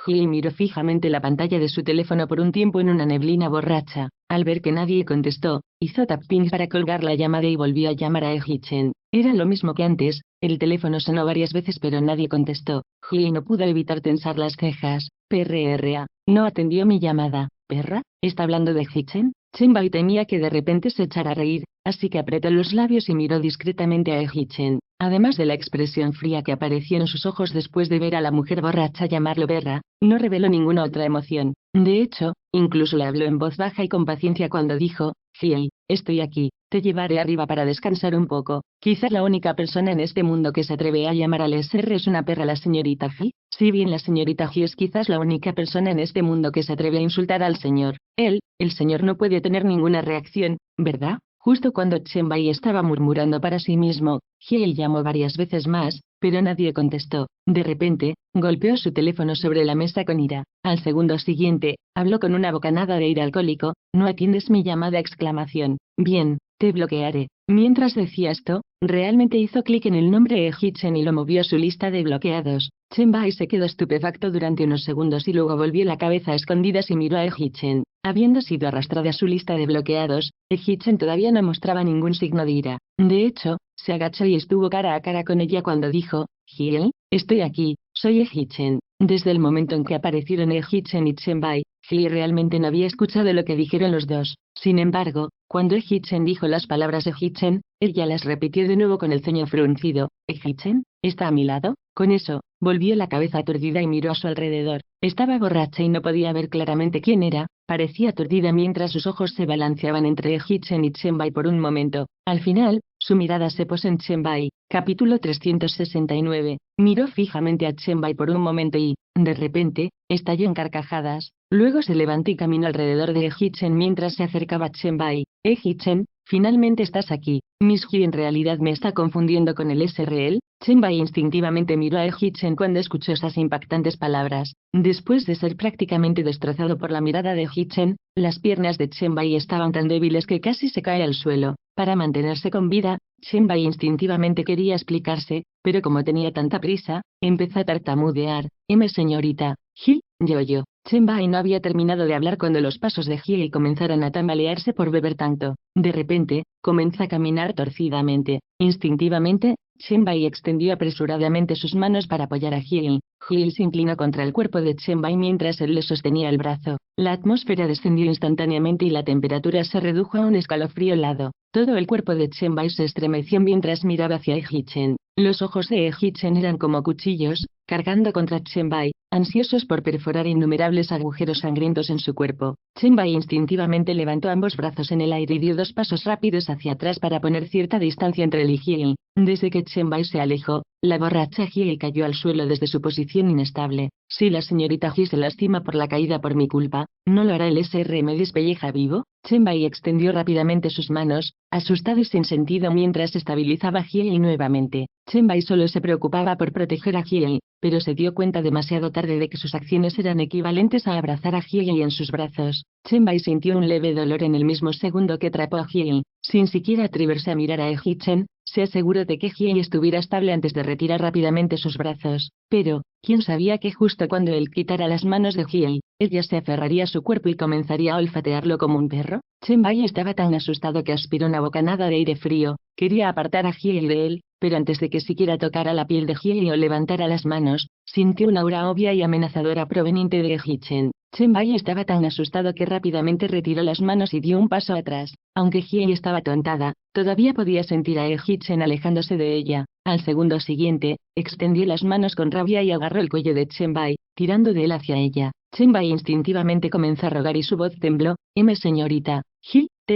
Hye miró fijamente la pantalla de su teléfono por un tiempo en una neblina borracha. Al ver que nadie contestó, hizo tapping para colgar la llamada y volvió a llamar a Hye-chen. Era lo mismo que antes, el teléfono sonó varias veces pero nadie contestó. Hye no pudo evitar tensar las cejas. PRRA. No atendió mi llamada. ¿Perra? ¿Está hablando de Hye-chen? Chen-bai temía que de repente se echara a reír, así que apretó los labios y miró discretamente a Hye-chen. Además de la expresión fría que apareció en sus ojos después de ver a la mujer borracha llamarlo perra, no reveló ninguna otra emoción. De hecho, incluso le habló en voz baja y con paciencia cuando dijo: Hye, estoy aquí, te llevaré arriba para descansar un poco. Quizás la única persona en este mundo que se atreve a llamar al SR es una perra, la señorita Hye. Si bien la señorita Hye es quizás la única persona en este mundo que se atreve a insultar al señor, el señor no puede tener ninguna reacción, ¿verdad? Justo cuando Chen-bai estaba murmurando para sí mismo, Hye llamó varias veces más, pero nadie contestó. De repente, golpeó su teléfono sobre la mesa con ira. Al segundo siguiente, habló con una bocanada de aire alcohólico: ¿no atiendes mi llamada? Exclamación. Bien, te bloquearé. Mientras decía esto, realmente hizo clic en el nombre de Hye-chen y lo movió a su lista de bloqueados. Chen-bai se quedó estupefacto durante unos segundos y luego volvió la cabeza a escondidas y miró a Hye-chen. Habiendo sido arrastrada a su lista de bloqueados, Hye-chen todavía no mostraba ningún signo de ira. De hecho, se agachó y estuvo cara a cara con ella cuando dijo: Hye, estoy aquí, soy Hye-chen. Desde el momento en que aparecieron Hye-chen y Chen-bai, Hye realmente no había escuchado lo que dijeron los dos. Sin embargo, cuando Hye-chen dijo las palabras de Hye-chen, ella las repitió de nuevo con el ceño fruncido. ¿Hye-chen? ¿Está a mi lado? Con eso, volvió la cabeza aturdida y miró a su alrededor. Estaba borracha y no podía ver claramente quién era. Parecía aturdida mientras sus ojos se balanceaban entre Hye-chen y Chen-bai por un momento. Al final, su mirada se posó en Chen-bai. Capítulo 369. Miró fijamente a Chen-bai por un momento y, de repente, estalló en carcajadas. Luego se levantó y caminó alrededor de Hye-chen mientras se acercaba a Chen-bai. Hye-chen, finalmente estás aquí. Miss Hye en realidad me está confundiendo con el SRL. Chen-bai instintivamente miró a Hye-chen cuando escuchó esas impactantes palabras. Después de ser prácticamente destrozado por la mirada de Hye-chen, las piernas de Chen-bai estaban tan débiles que casi se cae al suelo. Para mantenerse con vida, Chen-bai instintivamente quería explicarse, pero como tenía tanta prisa, empezó a tartamudear. Señorita Hye, yo. Chen-bai no había terminado de hablar cuando los pasos de Hye comenzaron a tambalearse por beber tanto. De repente, comenzó a caminar torcidamente. Instintivamente, Chen-bai extendió apresuradamente sus manos para apoyar a Hye. Hye se inclinó contra el cuerpo de Chen-bai mientras él le sostenía el brazo. La atmósfera descendió instantáneamente y la temperatura se redujo a un escalofrío helado. Todo el cuerpo de Chen-bai se estremeció mientras miraba hacia Hye-chen. Los ojos de Hye-chen eran como cuchillos, cargando contra Chen-bai, ansiosos por perforar innumerables agujeros sangrientos en su cuerpo. Chen-bai instintivamente levantó ambos brazos en el aire y dio 2 pasos rápidos hacia atrás para poner cierta distancia entre él y Hiei. Desde que Chen-bai se alejó, la borracha Hiei cayó al suelo desde su posición inestable. Si la señorita Ji se lastima por la caída por mi culpa, ¿no lo hará el SR me despelleja vivo? Chen-bai extendió rápidamente sus manos, asustado y sin sentido mientras estabilizaba a Hiei nuevamente. Chen-bai solo se preocupaba por proteger a Hiei, pero se dio cuenta demasiado tarde de que sus acciones eran equivalentes a abrazar a Hiei en sus brazos. Chen-bai sintió un leve dolor en el mismo segundo que atrapó a Hiei. Sin siquiera atreverse a mirar a Eji-chen, se aseguró de que Hiei estuviera estable antes de retirar rápidamente sus brazos. Pero, ¿quién sabía que justo cuando él quitara las manos de Hiei, ella se aferraría a su cuerpo y comenzaría a olfatearlo como un perro? Chen-bai estaba tan asustado que aspiró una bocanada de aire frío. Quería apartar a Hiei de él, pero antes de que siquiera tocara la piel de Hiei o levantara las manos, sintió una aura obvia y amenazadora proveniente de Eji-chen. Chen-bai estaba tan asustado que rápidamente retiró las manos y dio un paso atrás. Aunque Hiei estaba tontada, todavía podía sentir a Eji-chen alejándose de ella. Al segundo siguiente, extendió las manos con rabia y agarró el cuello de Chen-bai, tirando de él hacia ella. Chen-bai instintivamente comenzó a rogar y su voz tembló. Señorita,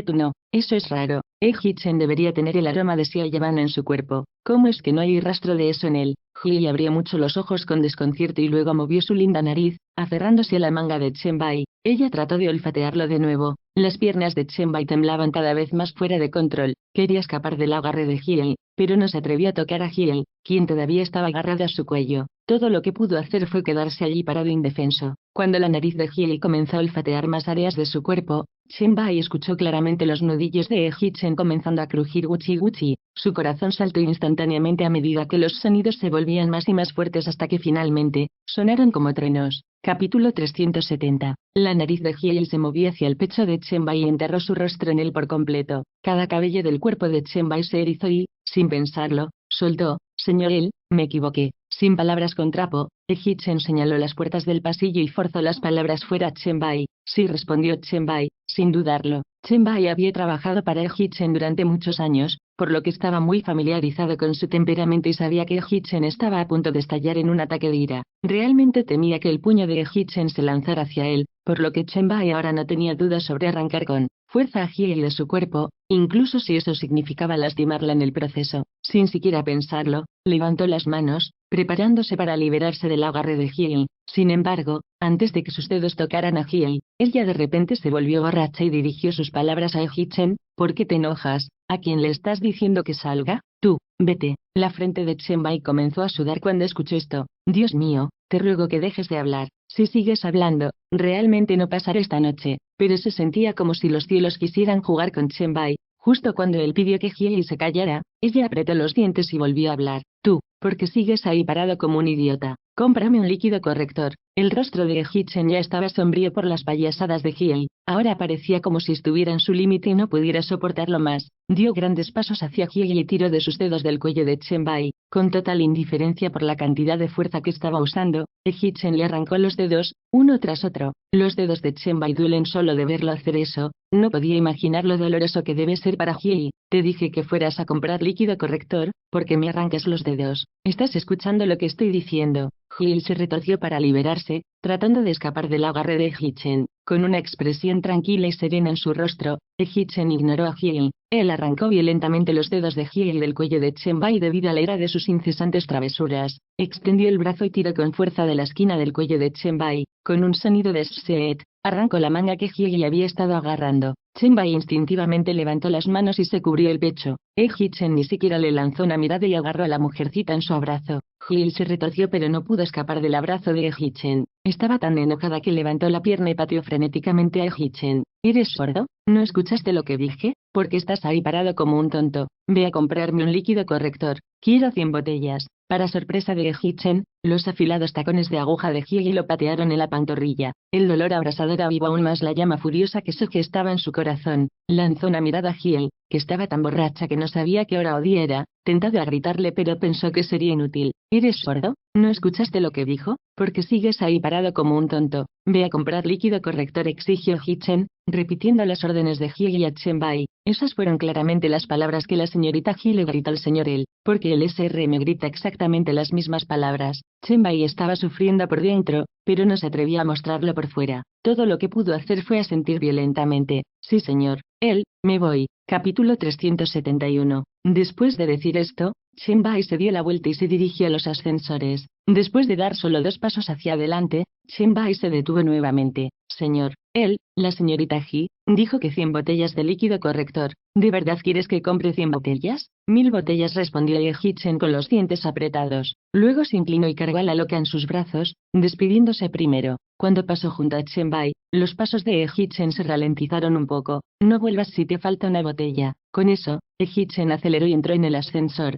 tú no, eso es raro. Eji-chen debería tener el aroma de Xiao Yaban en su cuerpo. ¿Cómo es que no hay rastro de eso en él? Hiei abrió mucho los ojos con desconcierto y luego movió su linda nariz, aferrándose a la manga de Chen-bai. Ella trató de olfatearlo de nuevo. Las piernas de Chen-bai temblaban cada vez más fuera de control. Quería escapar del agarre de Hiei, pero no se atrevió a tocar a Hiei, quien todavía estaba agarrada a su cuello. Todo lo que pudo hacer fue quedarse allí parado indefenso. Cuando la nariz de Hiei comenzó a olfatear más áreas de su cuerpo, Chen-bai escuchó claramente los nudillos de Eji-chen comenzando a crujir guchi guchi. Su corazón saltó instantáneamente a medida que los sonidos se volvían más y más fuertes hasta que finalmente, sonaron como truenos. Capítulo 370. La nariz de Hiei se movía hacia el pecho de Chen-bai y enterró su rostro en él por completo. Cada cabello del cuerpo de Chen-bai se erizó y, sin pensarlo, soltó. Señor me equivoqué. Sin palabras con trapo, Eji-chen señaló las puertas del pasillo y forzó las palabras fuera a Chen-bai. Sí, respondió Chen-bai, sin dudarlo. Chen-bai había trabajado para Eji-chen durante muchos años, por lo que estaba muy familiarizado con su temperamento y sabía que Eji-chen estaba a punto de estallar en un ataque de ira. Realmente temía que el puño de Eji-chen se lanzara hacia él, por lo que Chen-bai ahora no tenía dudas sobre arrancar con fuerza a Hiei de su cuerpo, incluso si eso significaba lastimarla en el proceso. Sin siquiera pensarlo, levantó las manos, preparándose para liberarse del agarre de Hiei. Sin embargo, antes de que sus dedos tocaran a Hiei, ella de repente se volvió borracha y dirigió sus palabras a Eji-chen. ¿Por qué te enojas? ¿A quién le estás diciendo que salga? Tú, vete. La frente de Chen-bai comenzó a sudar cuando escuchó esto. Dios mío, te ruego que dejes de hablar. Si sigues hablando, realmente no pasaré esta noche. Pero se sentía como si los cielos quisieran jugar con Chen-bai. Justo cuando él pidió que Hiei se callara, ella apretó los dientes y volvió a hablar. Tú, ¿por qué sigues ahí parado como un idiota? Cómprame un líquido corrector. El rostro de Eji-chen ya estaba sombrío por las payasadas de Hiei. Ahora parecía como si estuviera en su límite y no pudiera soportarlo más. Dio grandes pasos hacia Hiei y tiró de sus dedos del cuello de Chen-bai. Con total indiferencia por la cantidad de fuerza que estaba usando, Eji-chen le arrancó los dedos, uno tras otro. Los dedos de Chen-bai duelen solo de verlo hacer eso. No podía imaginar lo doloroso que debe ser para Hiei. Te dije que fueras a comprar líquido corrector, porque me arrancas los dedos. ¿Estás escuchando lo que estoy diciendo? Hiei se retorció para liberarse, tratando de escapar del agarre de Eji-chen. Con una expresión tranquila y serena en su rostro, Eji-chen ignoró a Hiei. Él arrancó violentamente los dedos de Hiei del cuello de Chen-bai debido a la ira de sus incesantes travesuras. Extendió el brazo y tiró con fuerza de la esquina del cuello de Chen-bai. Con un sonido de "sseet", arrancó la manga que Hiei había estado agarrando. Chen-bai instintivamente levantó las manos y se cubrió el pecho. Eji-chen ni siquiera le lanzó una mirada y agarró a la mujercita en su abrazo. Hiei se retorció pero no pudo escapar del abrazo de Eji-chen. Estaba tan enojada que levantó la pierna y pateó frenéticamente a Eji-chen. ¿Eres sordo? ¿No escuchaste lo que dije? ¿Por qué estás ahí parado como un tonto? Ve a comprarme un líquido corrector. Quiero 100 botellas. Para sorpresa de Eji-chen, los afilados tacones de aguja de Hiei lo patearon en la pantorrilla. El dolor abrasador avivó aún más la llama furiosa que se gestaba en su corazón. Lanzó una mirada a Hiei, que estaba tan borracha que no sabía qué hora o día era, tentado a gritarle pero pensó que sería inútil. ¿Eres sordo? ¿No escuchaste lo que dijo? ¿Por qué sigues ahí parado como un tonto? Ve a comprar líquido corrector, exigió Eji-chen, repitiendo las órdenes de Hiei a Chen-bai. Esas fueron claramente las palabras que la señorita He le gritó al señor L, porque el SRM grita exactamente las mismas palabras. Chen Bai estaba sufriendo por dentro, pero no se atrevía a mostrarlo por fuera. Todo lo que pudo hacer fue asentir violentamente. Sí señor, L, me voy. Capítulo 371. Después de decir esto, Chen Bai se dio la vuelta y se dirigió a los ascensores. Después de dar solo 2 pasos hacia adelante, Chen Bai se detuvo nuevamente. Señor, él, la señorita He, dijo que 100 botellas de líquido corrector. ¿De verdad quieres que compre 100 botellas? 1000 botellas, respondió Chen con los dientes apretados. Luego se inclinó y cargó a la loca en sus brazos, despidiéndose primero. Cuando pasó junto a Chen Bai, los pasos de Chen se ralentizaron un poco. No vuelvas si te falta una botella. Con eso, Chen aceleró y entró en el ascensor.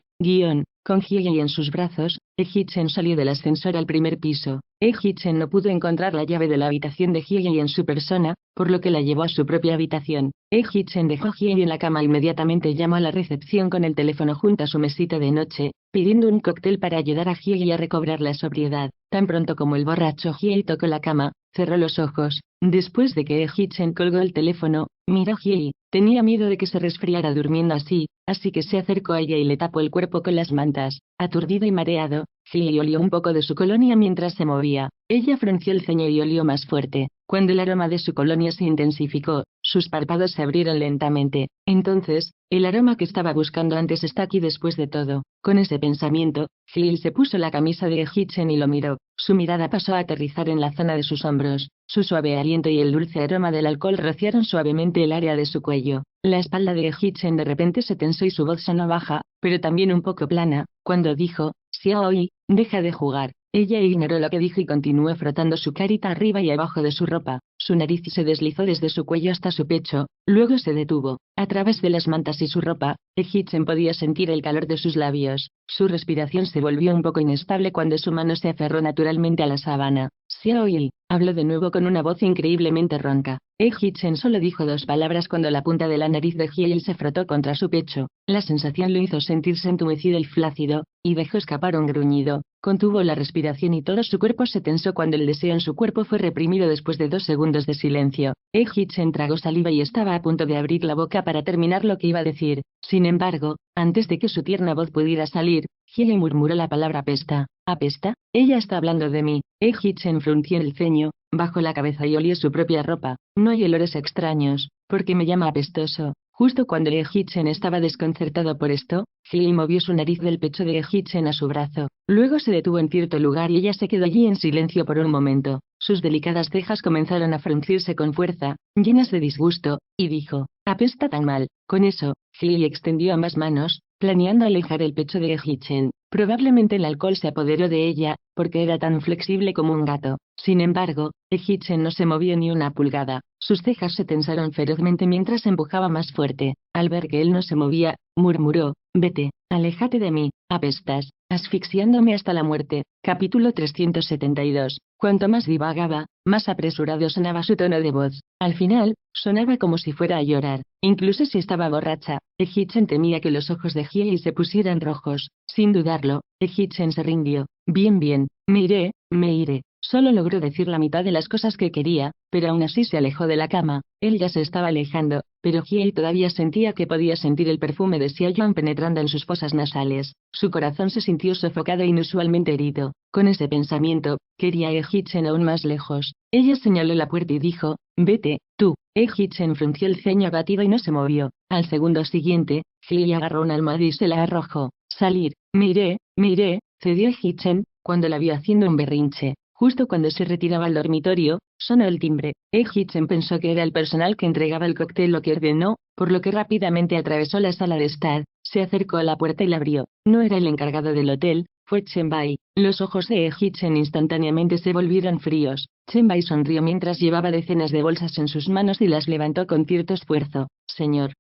Con Hyei en sus brazos, Chen salió del ascensor al primer piso. Chen no pudo encontrar la llave de la habitación de Hyei en su persona, por lo que la llevó a su propia habitación. Chen dejó a Hyei en la cama e inmediatamente llamó a la recepción con el teléfono junto a su mesita de noche, pidiendo un cóctel para ayudar a Hyei a recobrar la sobriedad. Tan pronto como el borracho Hyei tocó la cama, cerró los ojos. Después de que Chen colgó el teléfono, miró a Hyei. Tenía miedo de que se resfriara durmiendo así que se acercó a ella y le tapó el cuerpo con las mantas. Aturdido y mareado, Hyei olió un poco de su colonia mientras se movía. Ella frunció el ceño y olió más fuerte. Cuando el aroma de su colonia se intensificó, sus párpados se abrieron lentamente. Entonces, el aroma que estaba buscando antes está aquí después de todo. Con ese pensamiento, Hyei se puso la camisa de Chen y lo miró. Su mirada pasó a aterrizar en la zona de sus hombros. Su suave aliento y el dulce aroma del alcohol rociaron suavemente el área de su cuello. La espalda de Chen de repente se tensó y su voz sonó baja, pero también un poco plana, cuando dijo, Xiaoyi, deja de jugar. Ella ignoró lo que dijo y continuó frotando su carita arriba y abajo de su ropa. Su nariz se deslizó desde su cuello hasta su pecho, luego se detuvo. A través de las mantas y su ropa, Chen podía sentir el calor de sus labios. Su respiración se volvió un poco inestable cuando su mano se aferró naturalmente a la sábana. Xiaoyi, habló de nuevo con una voz increíblemente ronca. Chen solo dijo 2 palabras cuando la punta de la nariz de Hyei se frotó contra su pecho. La sensación lo hizo sentirse entumecido y flácido, y dejó escapar un gruñido. Contuvo la respiración y todo su cuerpo se tensó cuando el deseo en su cuerpo fue reprimido después de 2 segundos de silencio. Chen tragó saliva y estaba a punto de abrir la boca para terminar lo que iba a decir. Sin embargo, antes de que su tierna voz pudiera salir, Hyei murmuró la palabra apesta. ¿Apesta? Ella está hablando de mí. Chen frunció el ceño, bajó la cabeza y olió su propia ropa. No hay olores extraños, porque me llama apestoso. Justo cuando Chen estaba desconcertado por esto, Hyei movió su nariz del pecho de Chen a su brazo. Luego se detuvo en cierto lugar y ella se quedó allí en silencio por un momento. Sus delicadas cejas comenzaron a fruncirse con fuerza, llenas de disgusto, y dijo, apesta tan mal. Con eso, Hyei extendió ambas manos, planeando alejar el pecho de Chen. Probablemente el alcohol se apoderó de ella, porque era tan flexible como un gato. Sin embargo, Chen no se movió ni una pulgada. Sus cejas se tensaron ferozmente mientras empujaba más fuerte. Al ver que él no se movía, murmuró, vete, aléjate de mí, apestas, asfixiándome hasta la muerte. Capítulo 372. Cuanto más divagaba, más apresurado sonaba su tono de voz. Al final, sonaba como si fuera a llorar. Incluso si estaba borracha, Chen temía que los ojos de Hyei se pusieran rojos. Sin dudarlo, Chen se rindió. Bien, me iré. Solo logró decir la mitad de las cosas que quería, pero aún así se alejó de la cama. Él ya se estaba alejando, pero Hyei todavía sentía que podía sentir el perfume de Xiaoyuan penetrando en sus fosas nasales. Su corazón se sintió sofocado e inusualmente herido. Con ese pensamiento, quería a Chen aún más lejos. Ella señaló la puerta y dijo, vete, tú. Chen frunció el ceño abatido y no se movió. Al segundo siguiente, Hyei agarró una almohada y se la arrojó. Salir, me iré, cedió Chen, cuando la vio haciendo un berrinche. Justo cuando se retiraba al dormitorio, sonó el timbre. Chen pensó que era el personal que entregaba el cóctel lo que ordenó, por lo que rápidamente atravesó la sala de estar, se acercó a la puerta y la abrió. No era el encargado del hotel, fue Chen Bai. Los ojos de Chen instantáneamente se volvieron fríos. Chen Bai sonrió mientras llevaba decenas de bolsas en sus manos y las levantó con cierto esfuerzo. Señor,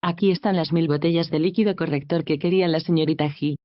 aquí están las 1000 botellas de líquido corrector que quería la señorita He.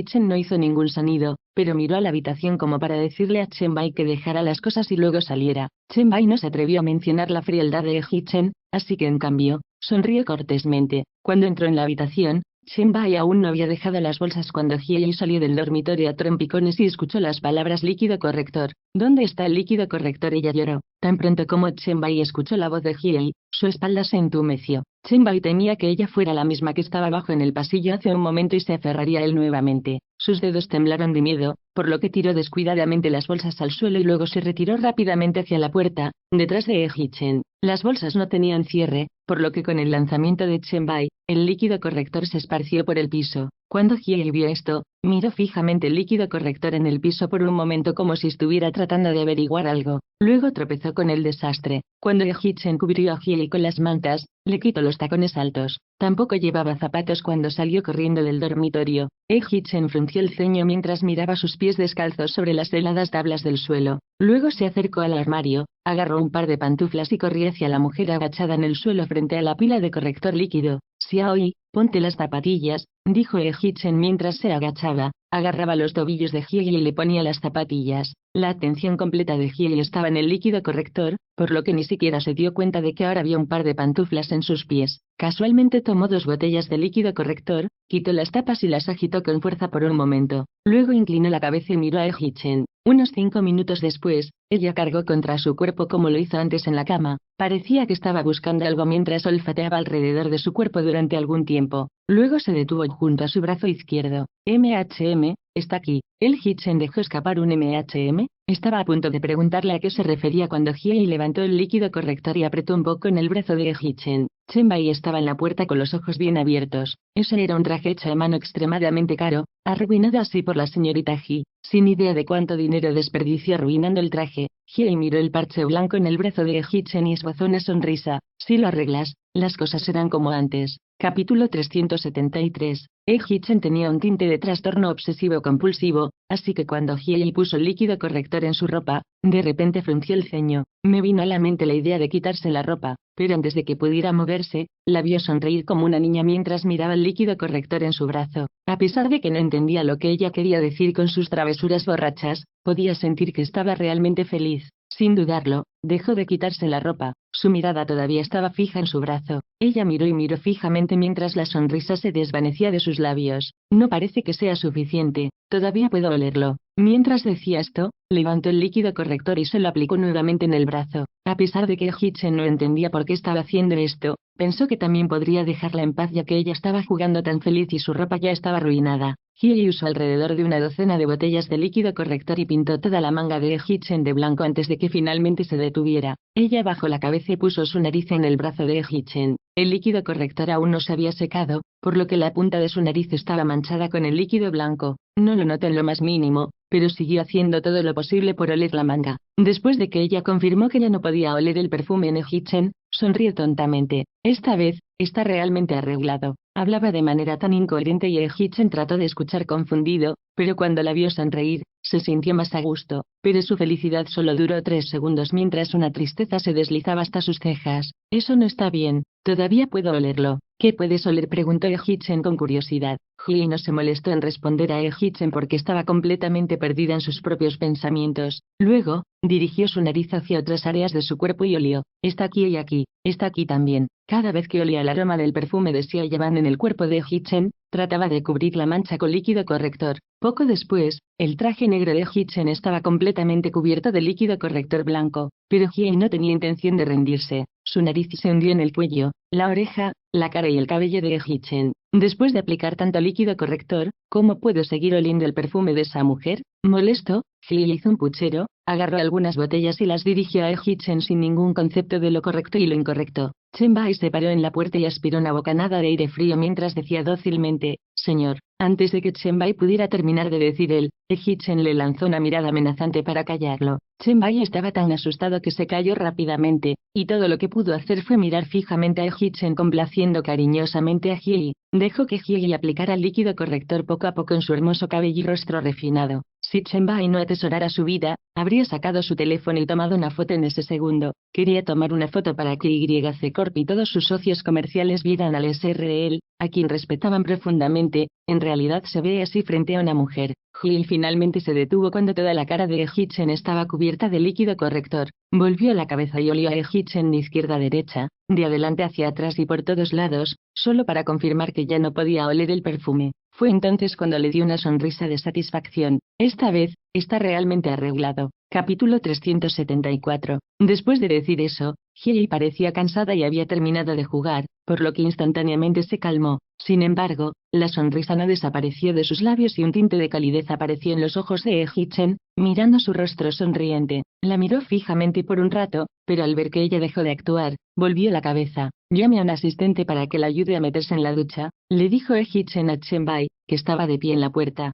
Chen no hizo ningún sonido, pero miró a la habitación como para decirle a Chen Bai que dejara las cosas y luego saliera. Chen Bai no se atrevió a mencionar la frialdad de Chen, así que en cambio, sonrió cortésmente. Cuando entró en la habitación, Chen Bai aún no había dejado las bolsas cuando Hyei salió del dormitorio a trompicones y escuchó las palabras líquido corrector. ¿Dónde está el líquido corrector? Ella lloró. Tan pronto como Chen Bai escuchó la voz de Hyei, su espalda se entumeció. Chen-bai temía que ella fuera la misma que estaba abajo en el pasillo hace un momento y se aferraría a él nuevamente. Sus dedos temblaron de miedo, por lo que tiró descuidadamente las bolsas al suelo y luego se retiró rápidamente hacia la puerta, detrás de Hee-Chen. Las bolsas no tenían cierre, por lo que con el lanzamiento de Chen-bai, el líquido corrector se esparció por el piso. Cuando Hye vio esto, miró fijamente el líquido corrector en el piso por un momento como si estuviera tratando de averiguar algo. Luego tropezó con el desastre. Cuando Hee-Chen cubrió a Hye con las mantas, le quitó los tacones altos. Tampoco llevaba zapatos cuando salió corriendo del dormitorio. Hee-Chen frunció el ceño mientras miraba sus pies descalzos sobre las heladas tablas del suelo. Luego se acercó al armario, agarró un par de pantuflas y corrió hacia la mujer agachada en el suelo frente a la pila de corrector líquido. Xiaoi, ponte las zapatillas, dijo Hee-Chen mientras se agachaba, agarraba los tobillos de Hye y le ponía las zapatillas. La atención completa de Hye estaba en el líquido corrector, por lo que ni siquiera se dio cuenta de que ahora había un par de pantuflas en sus pies. Casualmente tomó 2 botellas de líquido corrector, quitó las tapas y las agitó con fuerza por un momento. Luego inclinó la cabeza y miró a Hee-Chen. Unos 5 minutos después, ella cargó contra su cuerpo como lo hizo antes en la cama. Parecía que estaba buscando algo mientras olfateaba alrededor de su cuerpo durante algún tiempo. Luego se detuvo junto a su brazo izquierdo. MHM, está aquí. Hee-Chen dejó escapar un MHM. Estaba a punto de preguntarle a qué se refería cuando Hye levantó el líquido corrector y apretó un poco en el brazo de Hee-Chen. Chen-bai estaba en la puerta con los ojos bien abiertos. Ese era un traje hecho a mano extremadamente caro, arruinado así por la señorita Ji. Sin idea de cuánto dinero desperdició arruinando el traje, Hye miró el parche blanco en el brazo de Hee-Chen y esbozó una sonrisa. Si lo arreglas, las cosas serán como antes. Capítulo 373. Hee-Chen tenía un tinte de trastorno obsesivo-compulsivo, así que cuando Hye puso el líquido corrector en su ropa, de repente frunció el ceño. Me vino a la mente la idea de quitarse la ropa, pero antes de que pudiera moverse, la vio sonreír como una niña mientras miraba el líquido corrector en su brazo. A pesar de que no entendía lo que ella quería decir con sus travesuras borrachas, podía sentir que estaba realmente feliz. Sin dudarlo, dejó de quitarse la ropa. Su mirada todavía estaba fija en su brazo. Ella miró y miró fijamente mientras la sonrisa se desvanecía de sus labios. No parece que sea suficiente, todavía puedo olerlo. Mientras decía esto, levantó el líquido corrector y se lo aplicó nuevamente en el brazo. A pesar de que Hee-Chen no entendía por qué estaba haciendo esto, pensó que también podría dejarla en paz ya que ella estaba jugando tan feliz y su ropa ya estaba arruinada. Hye usó alrededor de una docena de botellas de líquido corrector y pintó toda la manga de Hee-Chen de blanco antes de que finalmente se detuviera. Ella bajó la cabeza y puso su nariz en el brazo de Hee-Chen. El líquido corrector aún no se había secado, por lo que la punta de su nariz estaba manchada con el líquido blanco. No lo notó en lo más mínimo, pero siguió haciendo todo lo posible por oler la manga. Después de que ella confirmó que ya no podía oler el perfume en Hee-Chen, sonrió tontamente. Esta vez, está realmente arreglado. Hablaba de manera tan incoherente y Hee-Chen trató de escuchar confundido, pero cuando la vio sonreír, se sintió más a gusto. Pero su felicidad solo duró 3 segundos mientras una tristeza se deslizaba hasta sus cejas. Eso no está bien, todavía puedo olerlo. ¿Qué puedes oler?, preguntó Hee-Chen con curiosidad. Hye no se molestó en responder a Hee-Chen porque estaba completamente perdida en sus propios pensamientos. Luego, dirigió su nariz hacia otras áreas de su cuerpo y olió. Está aquí y aquí, está aquí también. Cada vez que olía el aroma del perfume de Xia Yaban en el cuerpo de Hee-Chen, trataba de cubrir la mancha con líquido corrector. Poco después, el traje negro de Hee-Chen estaba completamente cubierto de líquido corrector blanco, pero Hye no tenía intención de rendirse. Su nariz se hundió en el cuello, la oreja, la cara y el cabello de Hee-Chen. Después de aplicar tanto líquido corrector, ¿cómo puedo seguir oliendo el perfume de esa mujer? Molesto, Hye hizo un puchero, agarró algunas botellas y las dirigió a Hee-Chen sin ningún concepto de lo correcto y lo incorrecto. Chen-bai se paró en la puerta y aspiró una bocanada de aire frío mientras decía dócilmente, «Señor». Antes de que Chen-bai pudiera terminar de decir él, Hee-Chen le lanzó una mirada amenazante para callarlo. Chen-bai estaba tan asustado que se calló rápidamente, y todo lo que pudo hacer fue mirar fijamente a Hee-Chen complaciendo cariñosamente a Hye. Dejó que Hye aplicara el líquido corrector poco a poco en su hermoso cabello y rostro refinado. Si Chen-bai no atesorara su vida, habría sacado su teléfono y tomado una foto en ese segundo. Quería tomar una foto para que YC Corp y todos sus socios comerciales vieran al SRL, a quien respetaban profundamente. En realidad se ve así frente a una mujer. Hye finalmente se detuvo cuando toda la cara de Hee-Chen estaba cubierta de líquido corrector. Volvió la cabeza y olió a Hee-Chen de izquierda a derecha, de adelante hacia atrás y por todos lados, solo para confirmar que ya no podía oler el perfume. Fue entonces cuando le dio una sonrisa de satisfacción. Esta vez, está realmente arreglado. Capítulo 374. Después de decir eso, Hiei parecía cansada y había terminado de jugar, por lo que instantáneamente se calmó. Sin embargo, la sonrisa no desapareció de sus labios y un tinte de calidez apareció en los ojos de Hee-chen, mirando su rostro sonriente. La miró fijamente por un rato, pero al ver que ella dejó de actuar, volvió la cabeza. Llame a un asistente para que la ayude a meterse en la ducha, le dijo Hee-chen a Chen-bai, que estaba de pie en la puerta.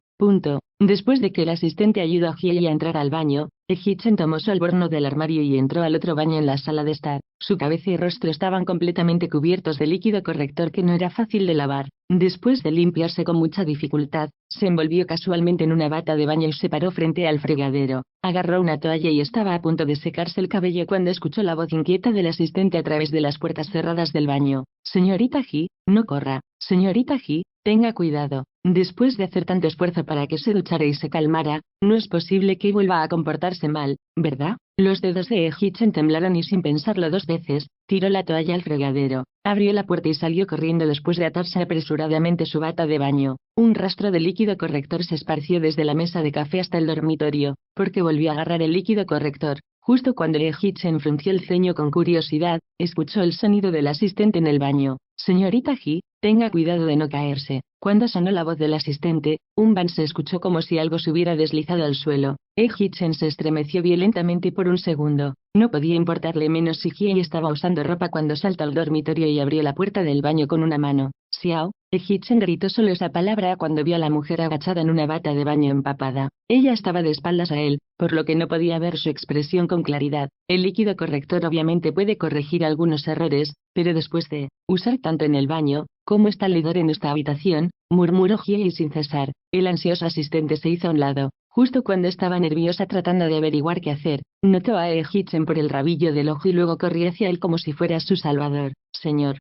Después de que el asistente ayudó a Hiei a entrar al baño, Hee-chen tomó su albornoz del armario y entró al otro baño en la sala de estar. Su cabeza y rostro estaban completamente cubiertos de líquido corrector que no era fácil de lavar. Después de limpiarse con mucha dificultad, se envolvió casualmente en una bata de baño y se paró frente al fregadero. Agarró una toalla y estaba a punto de secarse el cabello cuando escuchó la voz inquieta del asistente a través de las puertas cerradas del baño. Señorita Hee, no corra. Señorita Hee, tenga cuidado. Después de hacer tanto esfuerzo para que se duchara y se calmara, no es posible que vuelva a comportarse mal, ¿verdad? Los dedos de Hee-chen temblaron y sin pensarlo dos veces, tiró la toalla al fregadero, abrió la puerta y salió corriendo después de atarse apresuradamente su bata de baño. Un rastro de líquido corrector se esparció desde la mesa de café hasta el dormitorio, porque volvió a agarrar el líquido corrector. Justo cuando Hee-chen frunció el ceño con curiosidad, escuchó el sonido del asistente en el baño. Señorita Hee, tenga cuidado de no caerse. Cuando sonó la voz del asistente, un ban se escuchó como si algo se hubiera deslizado al suelo. Hee-chen se estremeció violentamente por un segundo. No podía importarle menos si Hiei estaba usando ropa cuando saltó al dormitorio y abrió la puerta del baño con una mano. Xiao, Hee-chen gritó solo esa palabra cuando vio a la mujer agachada en una bata de baño empapada. Ella estaba de espaldas a él, por lo que no podía ver su expresión con claridad. El líquido corrector obviamente puede corregir algunos errores, pero después de usar tanto en el baño, ¿cómo está el hedor en esta habitación?, murmuró Hiei sin cesar. El ansioso asistente se hizo a un lado. Justo cuando estaba nerviosa tratando de averiguar qué hacer, notó a Hee-chen por el rabillo del ojo y luego corrió hacia él como si fuera su salvador. Señor,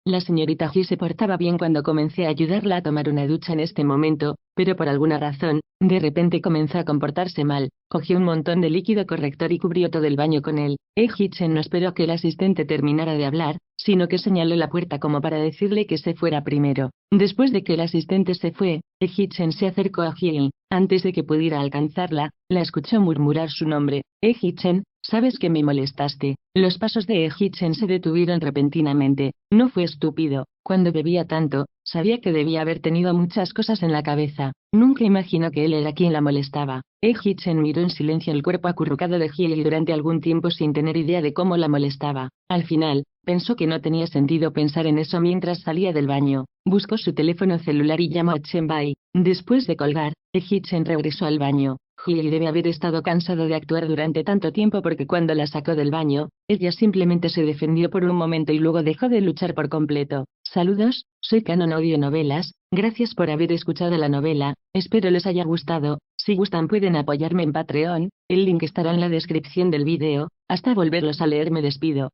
la señorita Hee se portaba bien cuando comencé a ayudarla a tomar una ducha en este momento, pero por alguna razón, de repente comenzó a comportarse mal. Cogió un montón de líquido corrector y cubrió todo el baño con él. Hee-chen no esperó que el asistente terminara de hablar, sino que señaló la puerta como para decirle que se fuera primero. Después de que el asistente se fue, Hee-chen se acercó a Hiei. Antes de que pudiera alcanzarla, la escuchó murmurar su nombre. Hee-chen, sabes que me molestaste. Los pasos de Hee-chen se detuvieron repentinamente. No fue estúpido. Cuando bebía tanto, sabía que debía haber tenido muchas cosas en la cabeza. Nunca imaginó que él era quien la molestaba. Hee-chen miró en silencio el cuerpo acurrucado de Hiei durante algún tiempo sin tener idea de cómo la molestaba. Al final, pensó que no tenía sentido pensar en eso mientras salía del baño. Buscó su teléfono celular y llamó a Chen-bai. Después de colgar, Hee-chen regresó al baño. Hiei debe haber estado cansado de actuar durante tanto tiempo porque cuando la sacó del baño, ella simplemente se defendió por un momento y luego dejó de luchar por completo. Saludos, soy Canon Audio Novelas, gracias por haber escuchado la novela, espero les haya gustado. Si gustan pueden apoyarme en Patreon, el link estará en la descripción del vídeo. Hasta volverlos a leer me despido.